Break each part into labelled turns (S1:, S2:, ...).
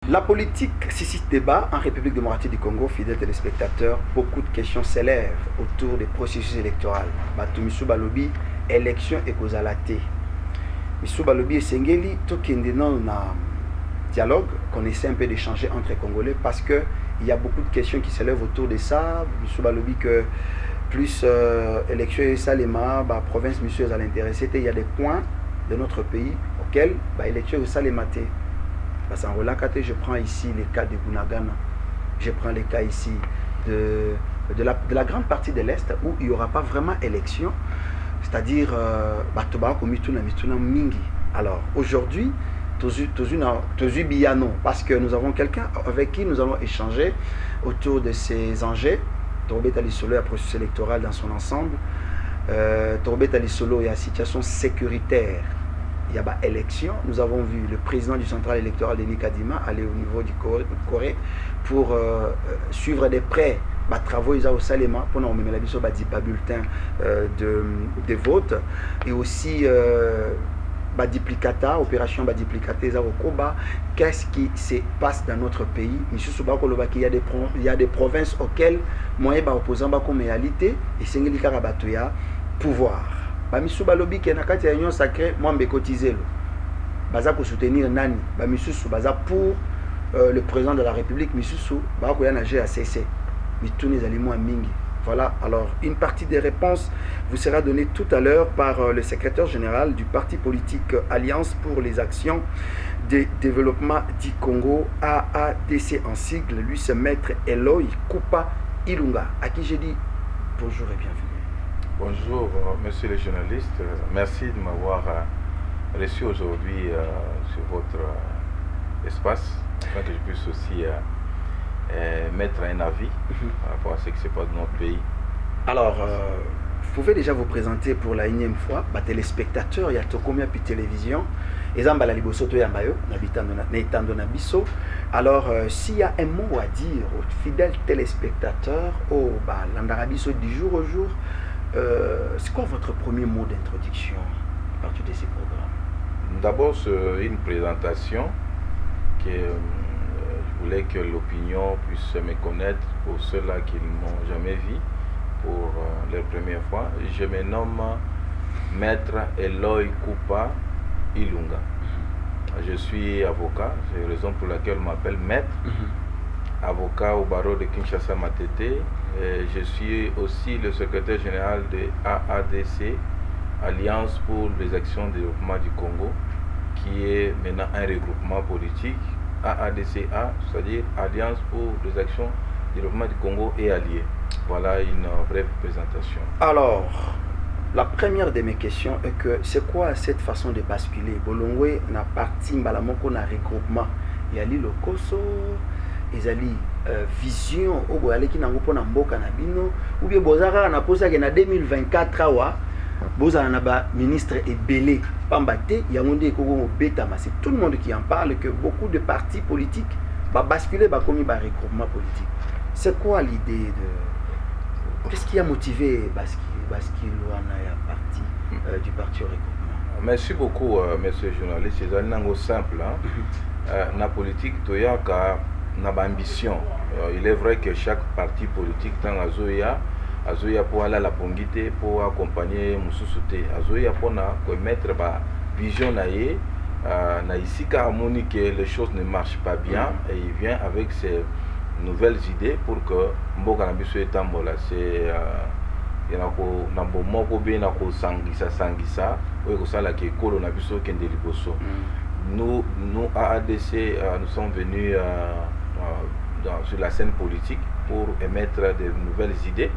S1: La politique suscite débat en République démocratique du Congo, fidèles téléspectateurs. Beaucoup de questions s'élèvent autour des processus électoraux. Batumisu Balobi, élection et causalité. Misu Balobi et Sengeli, tokende na dialogue, qu'on essaie un peu d'échanger entre les Congolais parce qu'il y a beaucoup de questions qui s'élèvent autour de ça. Misu Balobi que plus élection et Salema, province Misu est à l'intéressé. Il y a des points de notre pays auxquels élection et Salema. Parce qu'en Rolakate, je prends ici les cas de Bunagana, je prends les cas ici de la grande partie de l'Est où il n'y aura pas vraiment élection, c'est-à-dire Mingi. Alors aujourd'hui, Tozu Biyano, parce que nous avons quelqu'un avec qui nous allons échanger autour de ces enjeux. Torobet Alisolo, il y a un processus électoral dans son ensemble. Torobet Alisolo, il y a une situation sécuritaire. Il y a élection. Nous avons vu le président du central électoral Denis Kadima aller au niveau du Corée pour suivre de près les travaux au Salema pour nous mettre la bulletin de vote et aussi duplicata, opération duplicata au Koba. Qu'est-ce qui se passe dans notre pays? Il y a des provinces auxquelles moyen opposant comme réalité et c'est un pouvoir. Bamisu balobi ke na kati ya union sacrée moi mbekotizelo baza ko soutenir nani bamisusu baza pour le président de la République misusu ba ko yana GACC mituni zalimo mingi. Voilà, alors une partie des réponses vous sera donnée tout à l'heure par le secrétaire général du parti politique Alliance pour les actions de développement du Congo, AADC en sigle. Lui c'est maître Eloy Kupa Ilunga à qui j'ai dit bonjour et bienvenue.
S2: Bonjour, monsieur le journaliste. Merci de m'avoir reçu aujourd'hui sur votre espace, afin que je puisse aussi mettre un avis par rapport à ce qui se passe dans notre pays.
S1: Alors, vous pouvez déjà vous présenter pour la énième fois, téléspectateurs, il y a Tokomia puis télévision, et Zambala Libosoto Yambayo, Naitando Nabiso. Alors, s'il y a un mot à dire aux fidèles téléspectateurs, l'Andarabiso du jour au jour, c'est quoi votre premier mot d'introduction à partir de ces programmes?
S2: D'abord, c'est une présentation que je voulais que l'opinion puisse me connaître pour ceux-là qui ne m'ont jamais vu pour la première fois. Je me nomme Maître Eloy Kupa Ilunga. Je suis avocat, c'est la raison pour laquelle on m'appelle Maître. Avocat au barreau de Kinshasa Matete. Et je suis aussi le secrétaire général de AADC, Alliance pour les actions de développement du Congo, qui est maintenant un regroupement politique. AADCA, c'est-à-dire Alliance pour les actions de développement du Congo et alliés. Voilà une brève présentation.
S1: Alors, la première de mes questions est que c'est quoi cette façon de basculer? Bolongwe na parti mbalamoko na regroupement. Il y a l'île Koso. Ezali vision au boyaleki nango pona mboka na bino ou bien bozaka na posa ke na 2024 awa bozala na ba ministre ebele pambate yango nde ekoko betama. C'est tout le monde qui en parle que beaucoup de partis politiques ba basculer ba komi ba regroupement politique. C'est quoi l'idée de qu'est-ce qui a motivé basculer wana ya parti du parti au regroupement?
S2: Merci beaucoup monsieur le journaliste. C'est un simple na politique toyaka na ambition. Il est vrai que chaque parti politique dans Azoya pour aller à la pongité pour accompagner Moussousouté. Azoya pour mettre ba vision na ici car que les choses ne marchent pas bien et il vient avec ses nouvelles idées pour que Mboka na biso etambola. C'est yanako na bomoko be na ko sangisa o ko sala ke kolo na biso kende liboso. Nous AADC nous sommes venus sur la scène politique pour émettre de nouvelles idées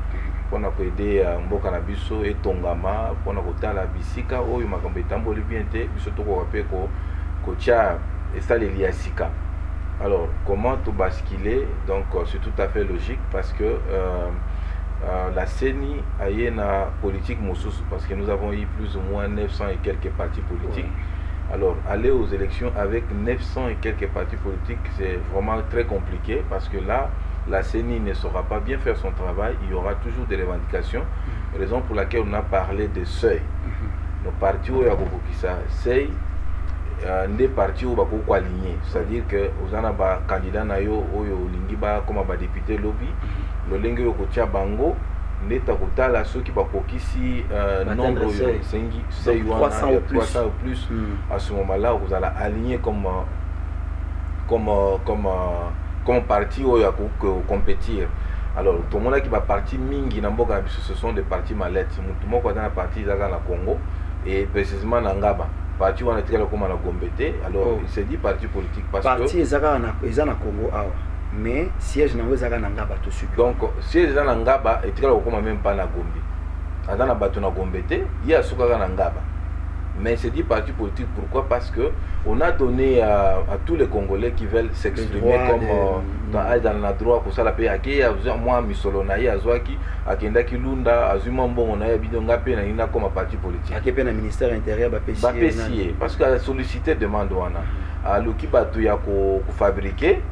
S2: pour aider Mboka na biso et Tongama pour la bisika oyo makambo etamboli bien te biso to ko rappeler ko tia et ça les liasika. Alors comment tout basculer? Donc c'est tout à fait logique parce que la CENI a une politique mosusu parce que nous avons eu plus ou moins 900 et quelques partis politiques. Alors, aller aux élections avec 900 et quelques partis politiques, c'est vraiment très compliqué parce que là, la CENI ne saura pas bien faire son travail. Il y aura toujours des revendications. Raison pour laquelle on a parlé de seuil. Nos partis, seuil, des partis où bako aligné, c'est-à-dire que aux ana ba candidat na yo oyo lingi ba comme ba député lobby le lingi yo ko tia bango neta kotala ceux qui bakokisi nombre oyo sengi c'est 300 ou plus à ce moment-là vous allez aligner comme parti oyo ya compétir. Alors tout le monde qui va parti mingi na mboka biso ce sont des partis mallettes mutu moko dans la partie za na Congo et précisément na Ngaba parti wana tikala comme na Gombete. Alors il s'est dit parti politique parce que
S1: parti ezaka na Congo awa mais siège nango ezaka na Ngaba to suki.
S2: Donc siège na Ngaba et tikala comme même pas na Gombe adana bato na Gombete ya suka na Ngaba. Mais c'est dit parti politique, pourquoi? Parce que on a donné à tous les Congolais qui veulent s'exprimer comme dans la droit pour ça la paix. Moi, Misolonaï, Azwaki, Akenda Kilunda, Azumambo, on a bidonga pe na ina comme parti politique.
S1: Akepe na ministère intérieur
S2: Bapessier. Parce que la sollicité demande wana. À l'oki batu ya ko fabriquer.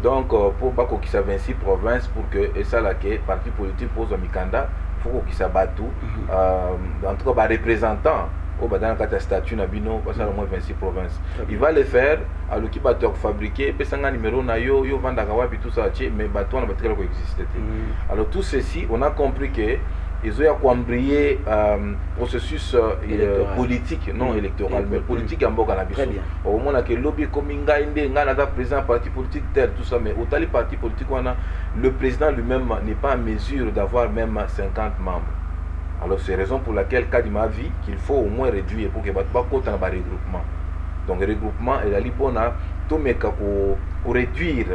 S2: Donc pour pas qu'on sa 26 provinces pour que et ça là que parti politique pose au Mikanda, faut qu'on sa batu en tout cas ba représentant au dans le statut nabino parce au moins 26 provinces. Il va le faire à l'oki bateau fabriquer pesanga numéro na yo vanda kawapi tout ça mais bateau na bateau ko exister. Alors tout ceci on a compris que ils ont embrayé processus politique non électoral mais politique en boka na biso. Au moment que lobby comme ngainde ngana da président parti politique tel tout ça mais au tali parti politique on a le président lui-même n'est pas en mesure d'avoir même 50 membres. Alors c'est la raison pour laquelle Kadima vit qu'il faut au moins réduire pour que pas côté dans regroupement. Donc regroupement et la libona tout mais pour réduire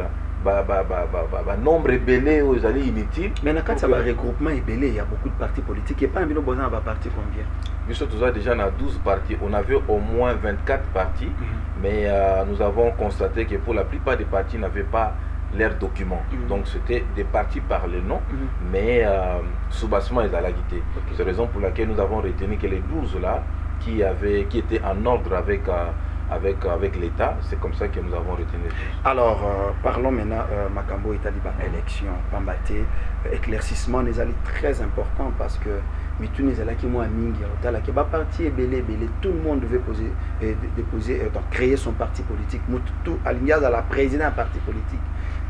S2: nombre belé aux alliés inutiles.
S1: Mais quand ça va regroupement et belé, il y a beaucoup de partis politiques et pas un besoin d'avoir parti combien?
S2: Nous sommes déjà dans 12 partis. On avait au moins 24 partis, mais nous avons constaté que pour la plupart des partis n'avaient pas leurs documents. Donc c'était des partis par le nom, mais sous-bassement ils allaient guider. C'est la raison pour laquelle nous avons retenu que les 12 là qui étaient en ordre avec l'État, c'est comme ça que nous avons retenu.
S1: Alors parlons maintenant Makambo Italiba élection, Pambate, éclaircissement des alliés très important parce que Mitun les alliés qui m'ont mingi, qui va parti belé, tout le monde devait déposer, créer son parti politique, tout aligné à la présidente d'un parti politique.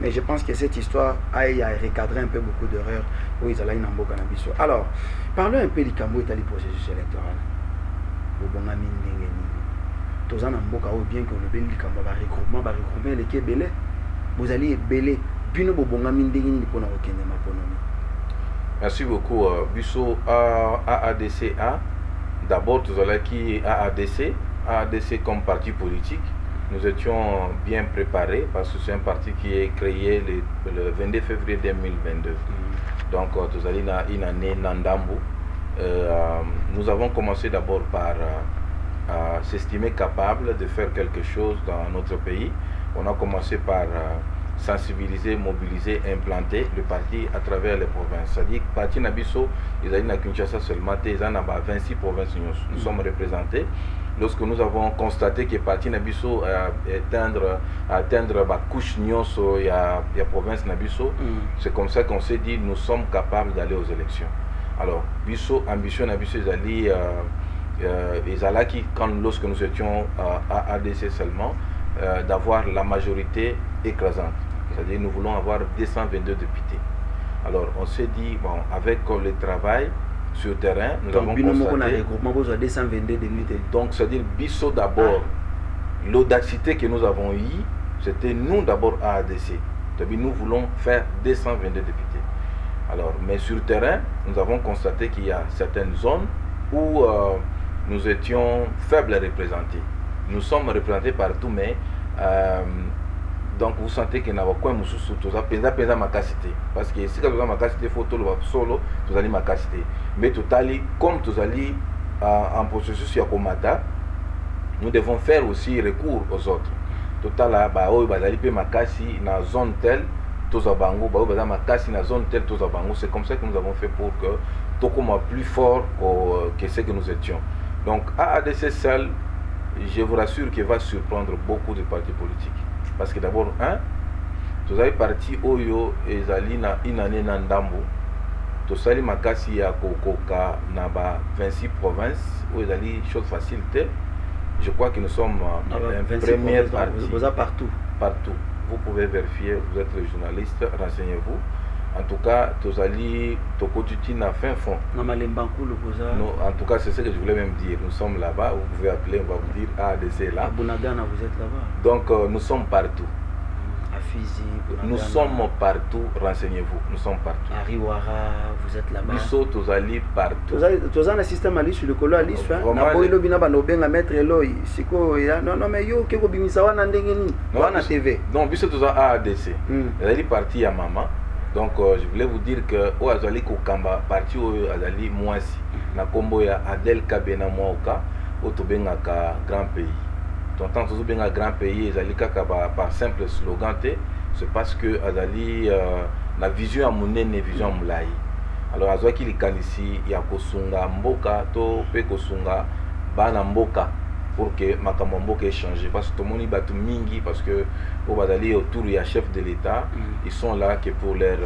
S1: Mais je pense que cette histoire a recadré un peu beaucoup d'erreurs où ils allaient dans Bokanabissou. Alors, parlons un peu du Cambo et du processus électoral. Tous en Amboka ou bien que le bel Cambo va regroupement les Kébélé. Vous allez belé. Bino Bobonga Mindengini pour n'avoir aucun économie.
S2: Merci beaucoup. Bissot AADCA. D'abord, tous allez qui AADC comme parti politique. Nous étions bien préparés parce que c'est un parti qui est créé le 22 février 2022. Donc, nous allons une année Nandambu. Nous avons commencé d'abord par s'estimer capable de faire quelque chose dans notre pays. On a commencé par sensibiliser, mobiliser, implanter le parti à travers les provinces. C'est-à-dire que le parti Nabiso, ils ont à Kinshasa seulement, ils ont 26 provinces. Nous sommes représentés. Lorsque nous avons constaté que le parti Nabiso atteindre la couche nyonso et la province Nabiso, c'est comme ça qu'on s'est dit nous sommes capables d'aller aux élections. Alors, Bisso, ambition Nabiso, ils allaient lorsque nous étions à ADC seulement, d'avoir la majorité écrasante. C'est-à-dire nous voulons avoir 222 députés. Alors on s'est dit, bon, avec le travail sur terrain, nous avons constaté... Donc c'est-à-dire Bisso d'abord, l'audacité que nous avons eue, c'était nous d'abord à ADC. C'est-à-dire nous voulons faire 222 députés. Alors, mais sur terrain, nous avons constaté qu'il y a certaines zones où nous étions faibles représentés. Nous sommes représentés partout, mais donc vous sentez qu'il n'y a pas de ma capacité. Parce que si vous avez ma capacité, il faut tout le solo, vous allez ma capacité. Mais totalement, comme vous allez en processus Yakomata, nous devons faire aussi recours aux autres. Total, ma zone telle, c'est comme ça que nous avons fait pour que Tokoma plus fort que ce que nous étions. Donc AADC seul, je vous rassure qu'il va surprendre beaucoup de partis politiques. Parce que d'abord, vous avez parti Oyo et Zalina Inane Nandambo. Vous avez Makasi ya Kokoka Naba 26 provinces où vous avez chose facilité. Je crois que nous sommes un premier parti.
S1: Vous êtes partout.
S2: Partout. Vous pouvez vérifier, vous êtes le journaliste, renseignez-vous. En tout cas, Tozali, Tokotuti n'a fin fond.
S1: Non,
S2: en tout cas, c'est ce que je voulais même dire. Nous sommes là-bas, vous pouvez appeler, on va vous dire ADC là.
S1: À Bunagana, vous êtes là-bas.
S2: Donc, nous sommes partout.
S1: À Fizi, Bunagana.
S2: Nous sommes partout, renseignez-vous, nous sommes partout.
S1: À Riwara, vous êtes là-bas.
S2: Bisso, Tozali, partout.
S1: Tozali, un système à l'issue, sur le colo à l'issue. Na boilo bina banobenga mettre Eloy. Siko, non, mais yo, keko bimisawa na ndengeni. Wana TV.
S2: Non, Bisso, Tozali ADC. Tozali parti à maman. Donc, je voulais vous dire que au Azali Kokamba, parti au Azali Moisi, na combo ya Adel Kabena Mouaka, au Tobenga grand pays. Tontant Tobenga grand pays, Azali Kakaba par simple slogan, c'est parce que Azali na vision à monene, vision à moulai. Alors, Azwa qui ici, il y a Kosunga Mboka, to pe Kosunga Bana Mboka. Pour que makambo mboka ait changé, parce que tout le monde est mingi, parce que au Badali autour il y a chef de l'État, ils sont là que pour leurs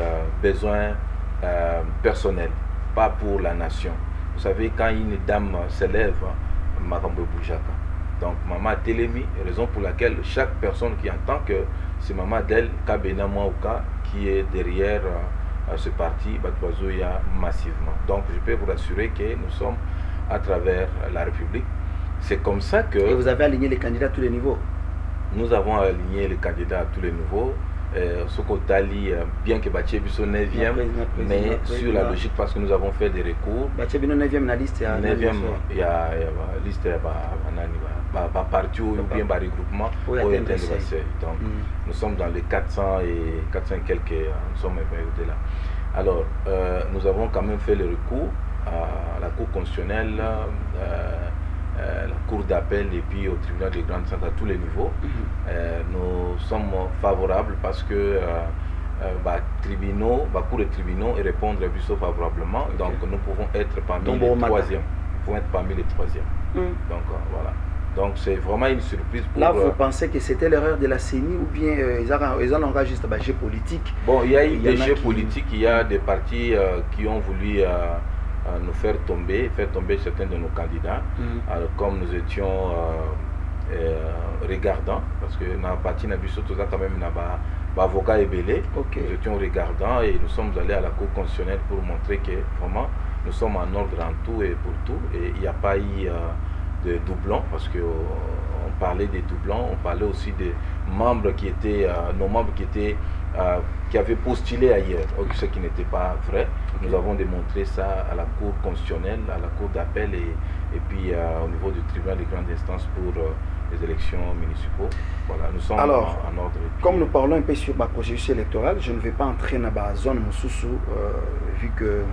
S2: besoins personnels, pas pour la nation. Vous savez, quand une dame s'élève, makambo boujaka. Donc maman Télémi, raison pour laquelle chaque personne qui entend que c'est maman d'elle Kabena Mouaka qui est derrière ce parti Batouazoya massivement. Donc je peux vous rassurer que nous sommes à travers la République. C'est comme ça que...
S1: Et vous avez aligné les candidats à tous les niveaux?
S2: Nous avons aligné les candidats à tous les niveaux. Sokotali, bien que Batchebi soit 9e, mais sur la logique, parce que nous avons fait des recours.
S1: Batchebi 9e, la liste,
S2: 9e, il y a la liste, parti ou bien par regroupement. Donc, nous sommes dans les 400 et quelques, nous sommes là. Alors, nous avons quand même fait le recours à la Cour constitutionnelle, la Cour d'appel et puis au tribunal de grande instance à tous les niveaux. Nous sommes favorables parce que Cour et tribunaux et répondre à Bisso favorablement. Donc nous pouvons être parmi les troisièmes. Nous pouvons être parmi les troisièmes. Donc voilà. Donc c'est vraiment une surprise pour...
S1: Là, vous pensez que c'était l'erreur de la CENI ou bien ils ont engagé juste un jeu politique?
S2: Bon, il y a eu des jeux politiques, il y a des partis qui ont voulu nous faire tomber certains de nos candidats. Alors comme nous étions regardants, parce que dans la partie Nabiso, tout ça quand même avocat et belé, nous étions regardants et nous sommes allés à la Cour constitutionnelle pour montrer que vraiment nous sommes en ordre en tout et pour tout, et il n'y a pas eu de doublons, parce que on parlait des doublons, on parlait aussi des membres qui étaient, nos membres qui avaient postulé ailleurs, ce qui n'était pas vrai. Nous avons démontré ça à la Cour constitutionnelle, à la Cour d'appel et puis au niveau du tribunal de grande instance pour les élections municipales. Voilà, nous sommes en ordre.
S1: Comme nous parlons un peu sur ma processus électoral, je ne vais pas entrer dans la zone Moussoussou, vu que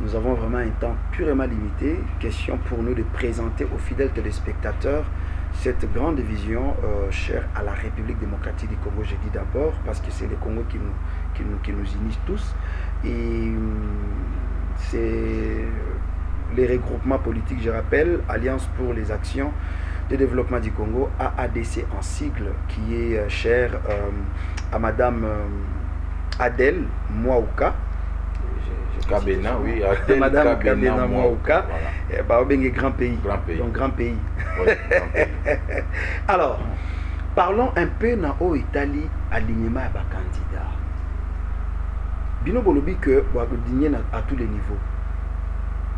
S1: nous avons vraiment un temps purement limité. Question pour nous de présenter aux fidèles téléspectateurs cette grande vision chère à la République démocratique du Congo, je dis d'abord, parce que c'est le Congo qui nous unissent tous. Et c'est les regroupements politiques, je rappelle, Alliance pour les actions de développement du Congo, AADC en sigle, qui est chère à Madame Adel Mouaka.
S2: Kabena, oui, Adel
S1: Madame Kabena Mouaka, grand pays. Donc grand pays.
S2: Oui, grand pays.
S1: Alors, parlons un peu dans l'Italie, alignement des candidats. Bino Bolobi que vous avez à tous les niveaux.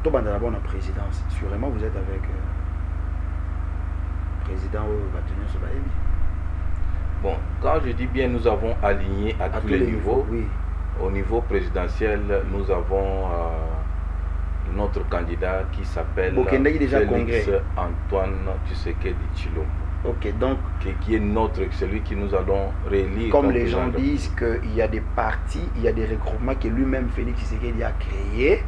S1: Tout le monde a la présidence. Sûrement, vous êtes avec le président ou Batonio Sobaïbi.
S2: Bon, quand je dis bien, nous avons aligné à tous les niveaux.
S1: Oui.
S2: Au niveau présidentiel, nous avons notre candidat qui s'appelle Félix Antoine Tshisekedi Tshilombo.
S1: Ok, donc
S2: qui est celui qui nous allons réélire.
S1: Comme les gens disent qu'il y a des partis, il y a des regroupements que lui-même Félix Tshisekedi a créés,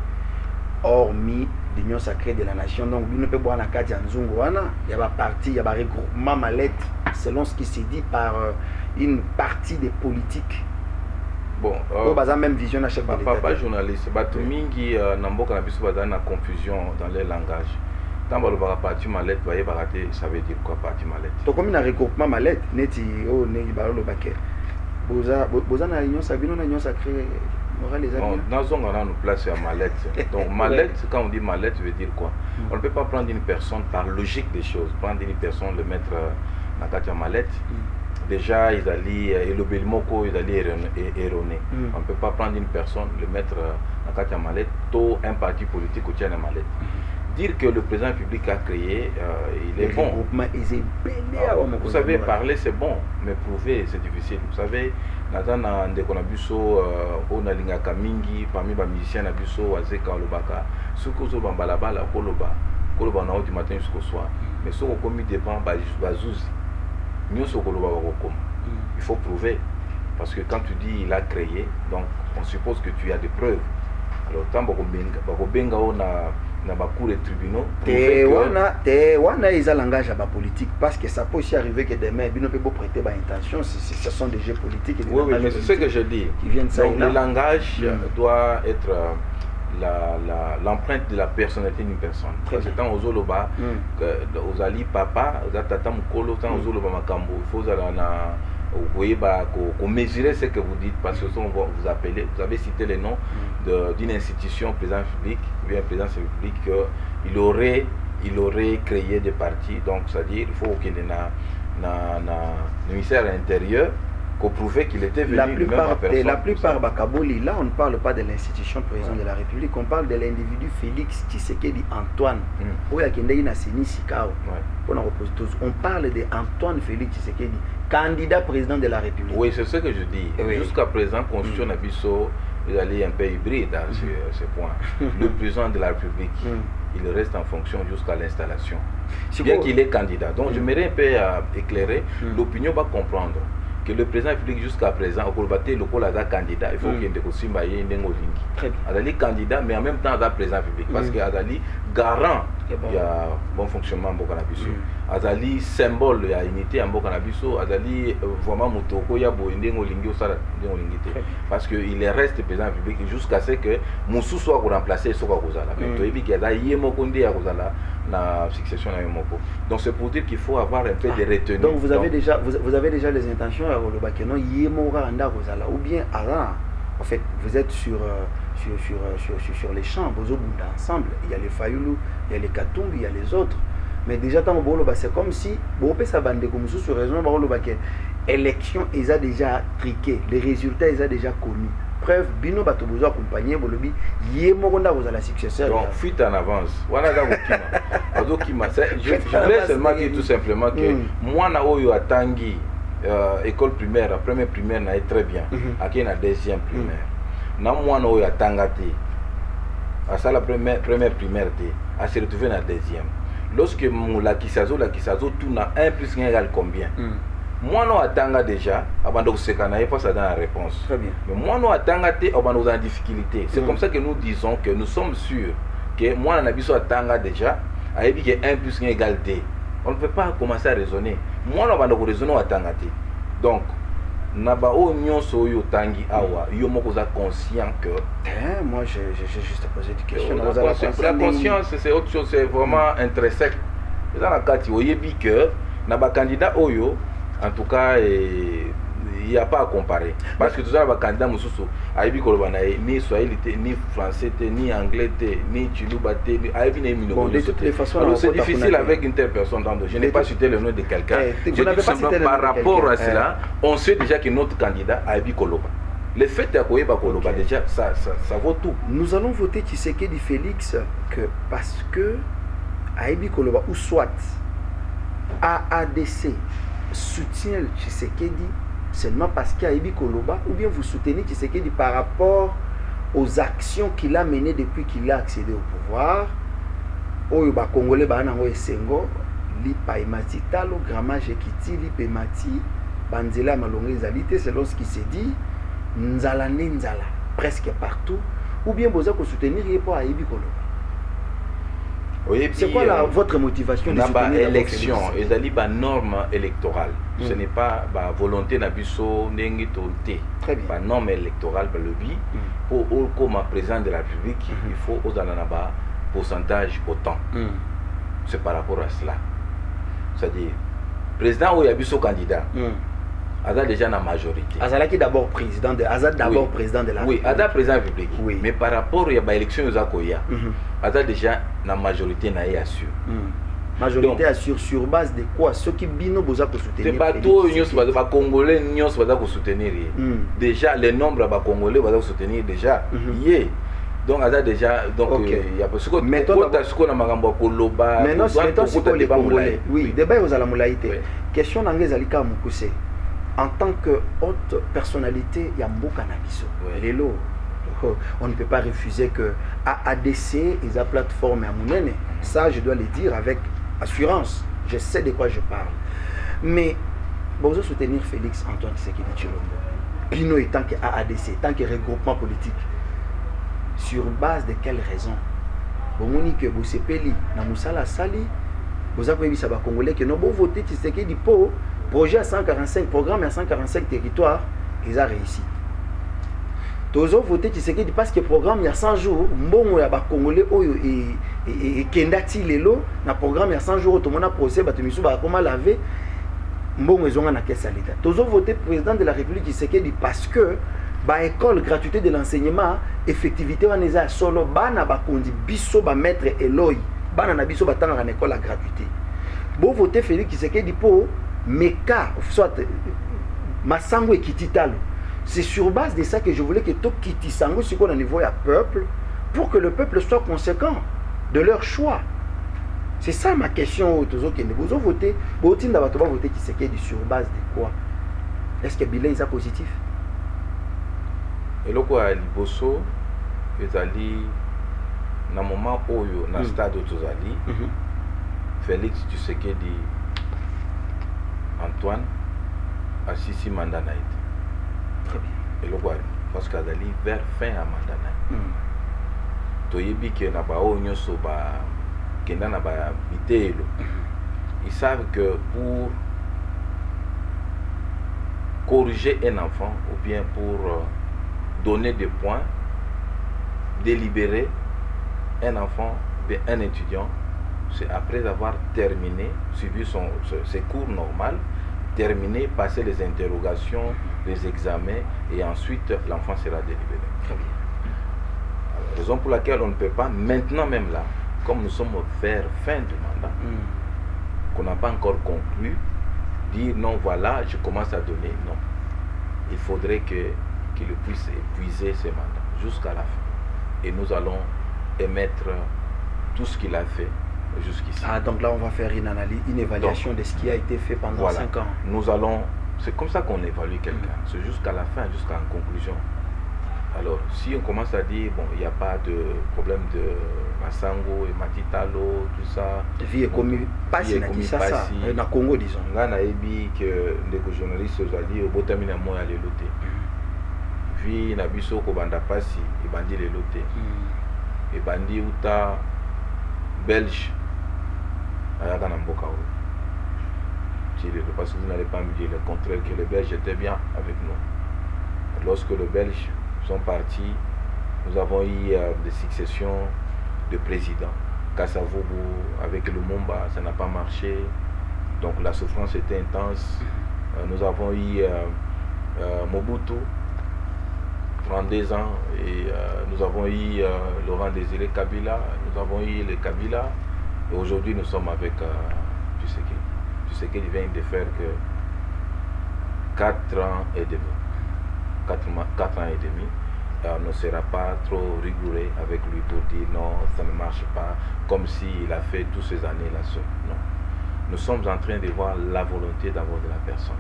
S1: hormis l'Union sacrée de la nation. Donc lui ne peut pas il y a des partis, il y a des regroupements mallettes, selon ce qui s'est dit par une partie des politiques.
S2: Bon,
S1: même vision à chaque
S2: pas journaliste, Batumingi Namboka Nabiso Bazan a confusion dans les langages. Tant que le parti mallette, ça veut dire quoi parti mallette?
S1: Donc comme il y a un regroupement mallette, neti o neti balo baké. boza na union sabino na union sacrée moral les amis.
S2: On a une place à mallette. Donc mallette, quand on dit mallette, veut dire quoi? On ne peut pas prendre une personne par logique des choses, prendre une personne, le mettre dans la mallette. Déjà, ils allaient, et le Belmoko, ils allaient erroner. On ne peut pas prendre une personne, le mettre dans la mallette, tout un parti politique au tient la mallette. Dire que le président public a créé, il est bon. Vous savez, parler c'est bon, mais prouver c'est difficile. Vous savez, Nathan Ndekonabuso, Onalinga Mingi, parmi les musiciens Nabuso, Azeka Olobaka, ceux qui sont en balabala, Koloba du matin jusqu'au soir. Mais ceux qui ont commis des bancs, Bazouzi. Il faut prouver, parce que quand tu dis il a créé, donc on suppose que tu as des preuves. Alors tant que na cour et tribunaux,
S1: wana ils ont langage à la politique, parce que ça peut aussi arriver que demain ils ne peuvent pas prêter intention, ce sont des jeux politiques.
S2: Oui, mais c'est ce que je dis. Donc le langage doit être l'empreinte de la personnalité d'une personne. Parce que tant aux Oloba, aux Ali Papa, aux Tata Mukolo, tant aux Oloba Makambo, il faut mesurer ce que vous dites, parce que vous appelez, vous avez cité les noms d'une institution, présidence publique, ou bien présidence publique, il aurait créé des partis. Donc, c'est-à-dire il faut qu'il y ait un ministère intérieur qu'on prouvait qu'il était venu
S1: la plupart Bakaboli, là on ne parle pas de l'institution président de la République, on parle de l'individu Félix Tshisekedi Antoine. On parle de Antoine Félix Tshisekedi, candidat président de la République.
S2: Oui, c'est ce que je dis. Jusqu'à présent, Constitution Nabiso, il est un peu hybride à ce point. Le président de la République, il reste en fonction jusqu'à l'installation. Bien qu'il est candidat. Donc j'aimerais un peu éclairer, l'opinion va comprendre que le président public jusqu'à présent, au Kolbaté, le Kolaza candidat, il faut qu'il y ait des Kosimbaye, des Ngolingi. Adali candidat, mais en même temps, Adali président public. Parce que Adali garant, il y a bon fonctionnement en Bokanabiso. Adali symbole, il y a unité en Bokanabiso. Adali vraiment Motoko, il y a des Ngolingi au Sara, des Ngolingi. Parce qu'il reste président public jusqu'à ce que Moussou soit remplacé et soit Kozala. Mais tu as vu qu'il y a Yemokonde à Kozala. La succession à Yomoko. Donc c'est pour dire qu'il faut avoir un peu de retenue.
S1: Donc vous avez déjà les intentions à Rolobakeno Yemora Anda Rosala ou bien Ara. En fait, vous êtes sur les champs, vous ensemble. Il y a les Fayoulou, il y a les Katumbi, il y a les autres. Mais déjà tant c'est comme si ça bande comme sur raison élection ils a déjà triqué, les résultats ils a déjà connus. Preuve, Bino Batobozo accompagné, Bolobi, Yemoronda vous a la successeur.
S2: Donc, fuite en avance. Voilà, je voulais seulement dire tout simplement que moi, na Tangi, école primaire, première primaire, n'a très bien. Aquí, na deuxième primaire. Na moi, na Tangate. À ça, la première primaire, à se retrouver dans la deuxième. Lorsque la Kisazo, tout n'a 1 plus 1 égale combien? Moi, non, attends déjà, avant de se canaliser, pas ça dans la réponse.
S1: Très bien.
S2: Mais moi, non, attends, avant de en difficulté. C'est comme ça que nous disons que nous sommes sûrs que moi, on a besoin d'attendre déjà, avec que 1 plus 1 égale 2. On ne peut pas commencer à raisonner. Moi, on va raisonner à attendre. Donc, naba oignon soyo tangi awa, yo moko za conscient que.
S1: Moi, j'ai juste posé une question.
S2: La conscience, c'est autre chose, c'est vraiment intrinsèque. Dans la carte, vous voyez que naba candidat oyo. En tout cas, il n'y a pas à comparer. Parce que tout ça, les candidats, ni Swahili, ni français, ni anglais, ni Chiluba,
S1: de toutes les façons,
S2: alors c'est difficile avec une telle personne. Je n'ai pas cité le nom de quelqu'un. Par rapport à cela, on sait déjà que notre candidat a Aibi Koloba. Le fait d'Akoye Bakoloba, déjà, ça vaut tout.
S1: Nous allons voter Tshisekedi Félix parce que Aibi Koloba, ou soit AADC, soutient Tshisekedi seulement parce qu'il y a Aibi Koloba, ou bien vous soutenez Tshisekedi par rapport aux actions qu'il a menées depuis qu'il a accédé au pouvoir. Oyoba Congolais Banango Esengo, li Paimati Talo, Gramage Ekiti, li Pemati, Banzela Malongé Zalité, c'est lorsqu'il s'est dit Nzala Nzala, presque partout, ou bien vous avez soutenir pour Aibi Koloba.
S2: Oui,
S1: c'est quoi votre motivation de
S2: soutenir l'élection? Il y a une norme électorale. Ce n'est pas la volonté de Nabiso Nengitonte.
S1: Très bien.
S2: La norme électorale, le but, pour comme président de la République, il faut aux un pourcentage autant. C'est par rapport à cela. C'est-à-dire, président ou Yabiso candidat, Aza déjà la majorité.
S1: Azalaki d'abord président de Azad d'abord président de la
S2: République. Oui, Aza président de la République.
S1: Oui.
S2: Mais par rapport à l'élection de Koya, Aza déjà la majorité n'a pas assure.
S1: Majorité assure sur base de quoi? Ceux qui bino boza ko soutenir.
S2: C'est pas tout les Congolais nyos va soutenir. Déjà les nombres ba Congolais va soutenir déjà. Yeah. Donc Aza déjà donc il y a parce que maintenant ce na makambo koloba.
S1: Maintenant c'est les Congolais. Oui, débat aux alamulaité. Question nangé zalika mukuse. En tant que haute personnalité, il y a beaucoup de Lelo. On ne peut pas refuser que AADC et la plateforme à Mounene, ça je dois le dire avec assurance. Je sais de quoi je parle. Mais bon, je soutenir Félix Antoine Tshisekedi Tshilombo. Pino est tant que AADC, tant que regroupement politique. Sur base de quelles raisons? Bon, on dit que vous sepeli, na Moussala Sali, vous avez vu ça va Congolais que nous avons voté Tshisekedi pour projet à 145 programmes à 145 territoires, ils ont réussi. Tous ont voté Tshisekedi parce que le programme il y a 100 jours, mbongo ya ba Congolais oyo et kendati lelo na programme il y a 100 jours tout le monde a procès batumisu ba comment laver mbongo ezonga na caisse à l'état. Tous ont voté président de la République Tshisekedi parce que ba école gratuité de l'enseignement effectivité wana eza solo bana ba kondi biso ba maître Eloy bana na biso batanga na école à gratuité. Bo voter Félix Tshisekedi pour Meka, soit Massango et Kititalo. C'est sur base de ça que je voulais que tout Kitisango soit au niveau du peuple, pour que le peuple soit conséquent de leur choix. C'est ça ma question aux autres qui vous ont voté. Vous avez voté Tshisekedi sur base de quoi? Est-ce que le bilan est positif?
S2: Et le quoi Liboso, ezali na moment oyo na stade tozali Félix Tshisekedi Antoine a 6 mandats.
S1: Très bien.
S2: Et le quoi parce qu'il a vers fin à mandat. Toyebi que na ba onyo so ba kenda na ba bitelo. Ils savent que pour corriger un enfant ou bien pour donner des points, délibérer un enfant, bien un étudiant, c'est après avoir terminé, suivi ses cours normaux, terminé, passer les interrogations, les examens, et ensuite l'enfant sera délibéré.
S1: Très bien.
S2: Alors, raison pour laquelle on ne peut pas, maintenant même là, comme nous sommes vers fin du mandat, qu'on n'a pas encore conclu, dire non, voilà, je commence à donner, non. Il faudrait qu'il puisse épuiser ses mandats jusqu'à la fin. Et nous allons émettre tout ce qu'il a fait jusqu'ici.
S1: Ah, donc là, on va faire une analyse, une évaluation de ce qui a été fait pendant 5 ans.
S2: Nous allons, c'est comme ça qu'on évalue quelqu'un, c'est jusqu'à la fin, jusqu'à une conclusion. Alors, si on commence à dire, bon, il n'y a pas de problème de Massango et Matitalo, tout ça.
S1: Vie est commis, passe na ça, na Congo, disons.
S2: Là, on a dit que les journalistes ont dit, au botamina moi aller loter. Vie na biso ko banda pasi, et bandi les loter. Et bandi uta belge, ayaka na mboka ou. Parce que vous n'allez pas me dire le contraire, que les Belges étaient bien avec nous. Lorsque les Belges sont partis, nous avons eu des successions de présidents. Kassavoubou avec Lumumba, ça n'a pas marché. Donc la souffrance était intense. Nous avons eu Mobutu, 32 ans, et nous avons eu Laurent Désiré Kabila, nous avons eu les Kabila, et aujourd'hui nous sommes avec Tshisekedi. Tshisekedi vient de faire que 4 ans et demi. 4 ans et demi, on ne sera pas trop rigoureux avec lui pour dire non, ça ne marche pas, comme s'il a fait toutes ces années-là seul. Non. Nous sommes en train de voir la volonté d'abord de la personne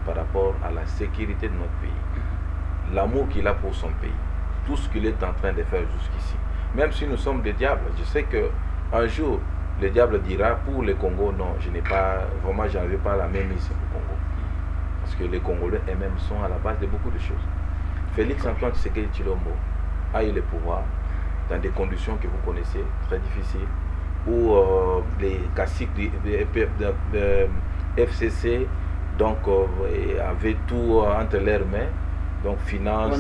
S2: par rapport à la sécurité de notre pays, l'amour qu'il a pour son pays, tout ce qu'il est en train de faire jusqu'ici. Même si nous sommes des diables, je sais qu'un jour, le diable dira pour le Congo, non, je n'ai pas, vraiment, je n'avais pas la même mise au Congo. Parce que les Congolais eux-mêmes sont à la base de beaucoup de choses. Félix Antoine Tshisekedi Tshilombo a eu le pouvoir dans des conditions que vous connaissez, très difficiles, où les caciques de FCC donc, avaient tout entre leurs mains, donc finance,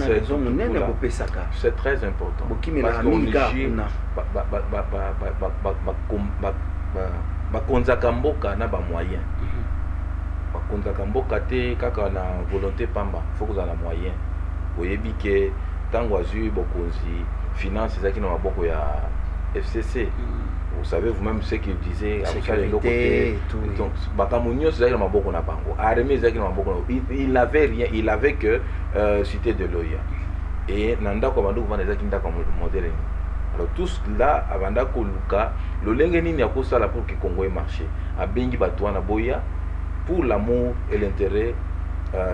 S2: c'est très important. Parce qu'on gère bakonzaka mboka na ba moyens. kontraka mboka te kaka na volonté pamba, faut que la moyen oyebi ke tango azui bokonzi finance ezaki na maboko ya FCC. Vous savez vous-même ce qu'il disait à
S1: sécurité,
S2: donc bakamunyo c'est na maboko na bango armée ezaki na maboko il n'avait rien, il avait que cité de Loya et nanda ko bandu vana ezaki ndaka modèle. Alors tout cela avanda ko luka lolenge nini ya kosala pour que Congo ait marché abengi batwana boya pour l'amour et l'intérêt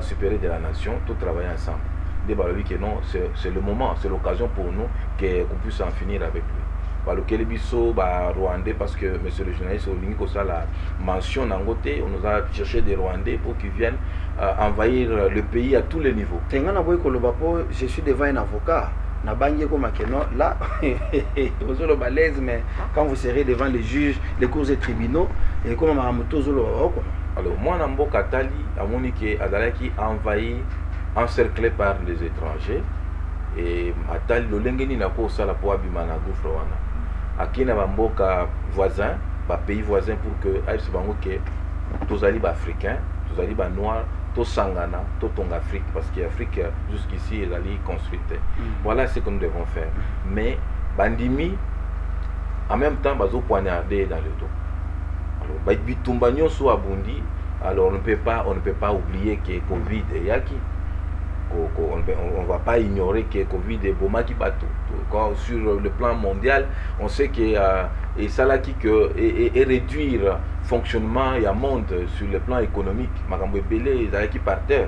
S2: supérieur de la nation, tout travailler ensemble. Des balobi que non, c'est le moment, c'est l'occasion pour nous qu'on puisse en finir avec lui. Balokele biso ba Rwandais parce que monsieur le journaliste Olingi Kosa la mention nangote, on nous a cherché des Rwandais pour qu'ils viennent envahir le pays à tous les niveaux.
S1: Tengana boy kolobapo, je suis devant un avocat. Na bangi ko makeno là vous le balèze mais quand vous serez devant les juges, les cours et tribunaux et comment maramoto zolo ba.
S2: Alors moi na mboka tali amoni ke azalaki envahi, encerclé par les étrangers et atali lolenge ni na ko sala po abima na gouffre wana. Akina ba mboka voisin, ba pays voisin pour que aïe bango ke tozali ba africain, tozali ba noir, to sangana, to tonga Afrique parce que l'Afrique jusqu'ici est allée construite. Voilà ce que nous devons faire. Mais bandimi en même temps bazo poignarder dans le dos. Alors bitumba nyonso abundi, alors on ne peut pas oublier que Covid est yaki. On ne va pas ignorer que Covid est bomaki bateau. Sur le plan mondial, on sait que et ça là qui et réduire fonctionnement et un monde sur le plan économique. Makambo belé qui par terre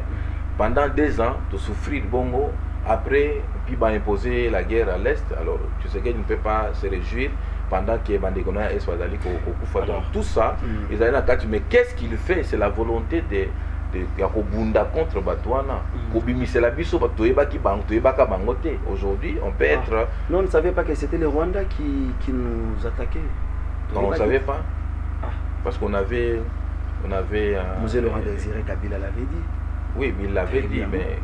S2: pendant 2 ans de souffrir bongo. Après puis va imposer la guerre à l'est. Alors tu sais qu'il ne peut pas se réjouir pendant que Bandegona et Swazali Kokufa. Donc tout ça, ils allaient là. Mais qu'est-ce qu'il fait? C'est la volonté de contre Batouana. Aujourd'hui, on peut être.
S1: Non, on ne savait pas que c'était les Rwandais qui nous attaquaient.
S2: Non, on ne savait pas. Parce qu'on avait.
S1: Monsieur Laurent Désiré Kabila l'avait dit.
S2: Oui, mais il l'avait dit, mais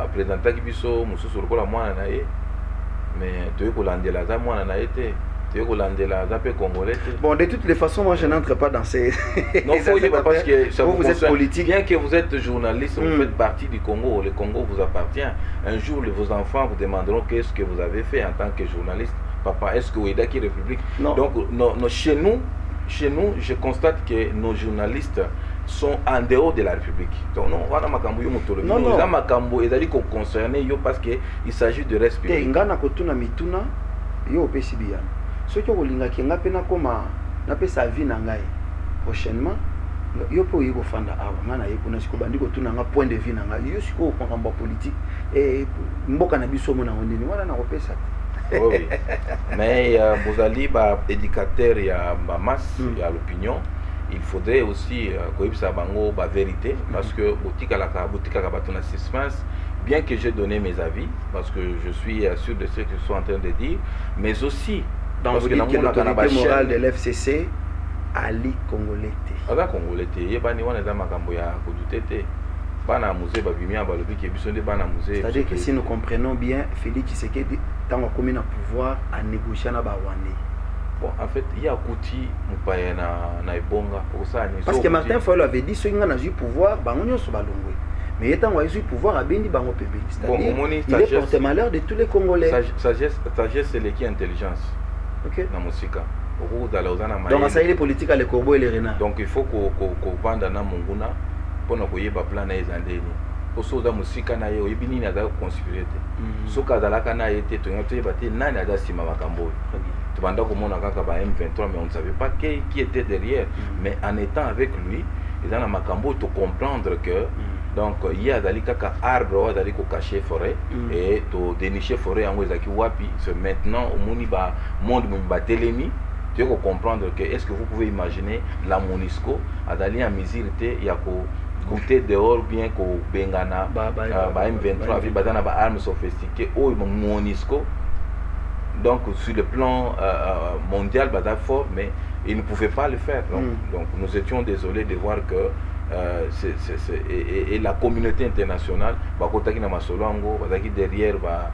S2: après dans ta kibiso, Moussou sur le coup, moi, mais tu es Hollandais là, moi, on a été.
S1: Bon, de toutes les façons, moi je n'entre pas dans ces.
S2: Non, faut dire parce que ça
S1: vous êtes politique.
S2: Bien que vous êtes journaliste, vous faites partie du Congo, le Congo vous appartient. Un jour, vos enfants vous demanderont qu'est-ce que vous avez fait en tant que journaliste. Papa, est-ce que vous êtes qui République?
S1: Non.
S2: Donc, chez nous, je constate que nos journalistes sont en dehors de la République. Donc, non, on a makambo yo motolobi. Non, non. Makambo ezali ko concerné yo parce que il s'agit de respirer.
S1: Ngana kotuna mituna yo opesibiana. Ce qui est nga pena koma na pesa vie na ngai prochainement yo po yiko fanda awa ngana yiko na siko bandiko tuna nga point de vue na ngai yo siko ko ngamba politique et mboka na biso mona ondini wala na kopesa.
S2: Oui. Mais bozali ba éducateur ya ba masse ya l'opinion, il faudrait aussi koyebisa bango ba vérité parce que botika la batona suspense. Bien que j'ai donné mes avis parce que je suis sûr de ce que je suis en train de dire, mais aussi
S1: dans vous dites que l'autorité morale de l'FCC Ali Congolais.
S2: Ala Congolais, yebani wana za makambo ya kodutete. Bana musée babimia balobi ke biso nde bana musée.
S1: C'est-à-dire que si nous comprenons bien, Félix Tshisekedi tant qu'on commis na pouvoir à négocier na ba Rwandais.
S2: Bon, en fait, il y a Kouti Mupaya na Ebonga pour ça.
S1: Parce que Martin Fayulu avait dit ceux qui ont eu pouvoir, ba onyo so balongwe. Mais étant où ils ont pouvoir à Bendi Bango Pébé. C'est-à-dire il est porte-malheur de tous les Congolais.
S2: Sagesse, c'est l'équipe intelligence.
S1: Ok.
S2: Na musika.
S1: Donc ça y est les politiques à les corbeaux et les renards.
S2: Donc il faut qu'on vende na munguna pour nous koyeba plan na ezandeni. Pour soza musika na yo ibini na za conspirer. Soka zalaka na été to ngote bate nani ada sima makambo. Tu banda komona kaka ba M23 mais on ne savait pas qui était derrière. Mais en étant avec lui, ils ont makambo to comprendre que donc il y a dali kaka arbre dali ko cacher forêt et to dénicher forêt en wezaki wapi. C'est maintenant au moni ba monde mu ba telemi. Tu peux comprendre que est-ce que vous pouvez imaginer la Monisco à d'aller en mesure il y a côté dehors bien qu'au Bengana M23 avec bazana ba armes sophistiquées au Monisco. Donc sur le plan mondial bazar fort mais ils ne pouvaient pas le faire. Donc nous étions désolés de voir que et la communauté internationale va contacter na masolongo bazaki derrière va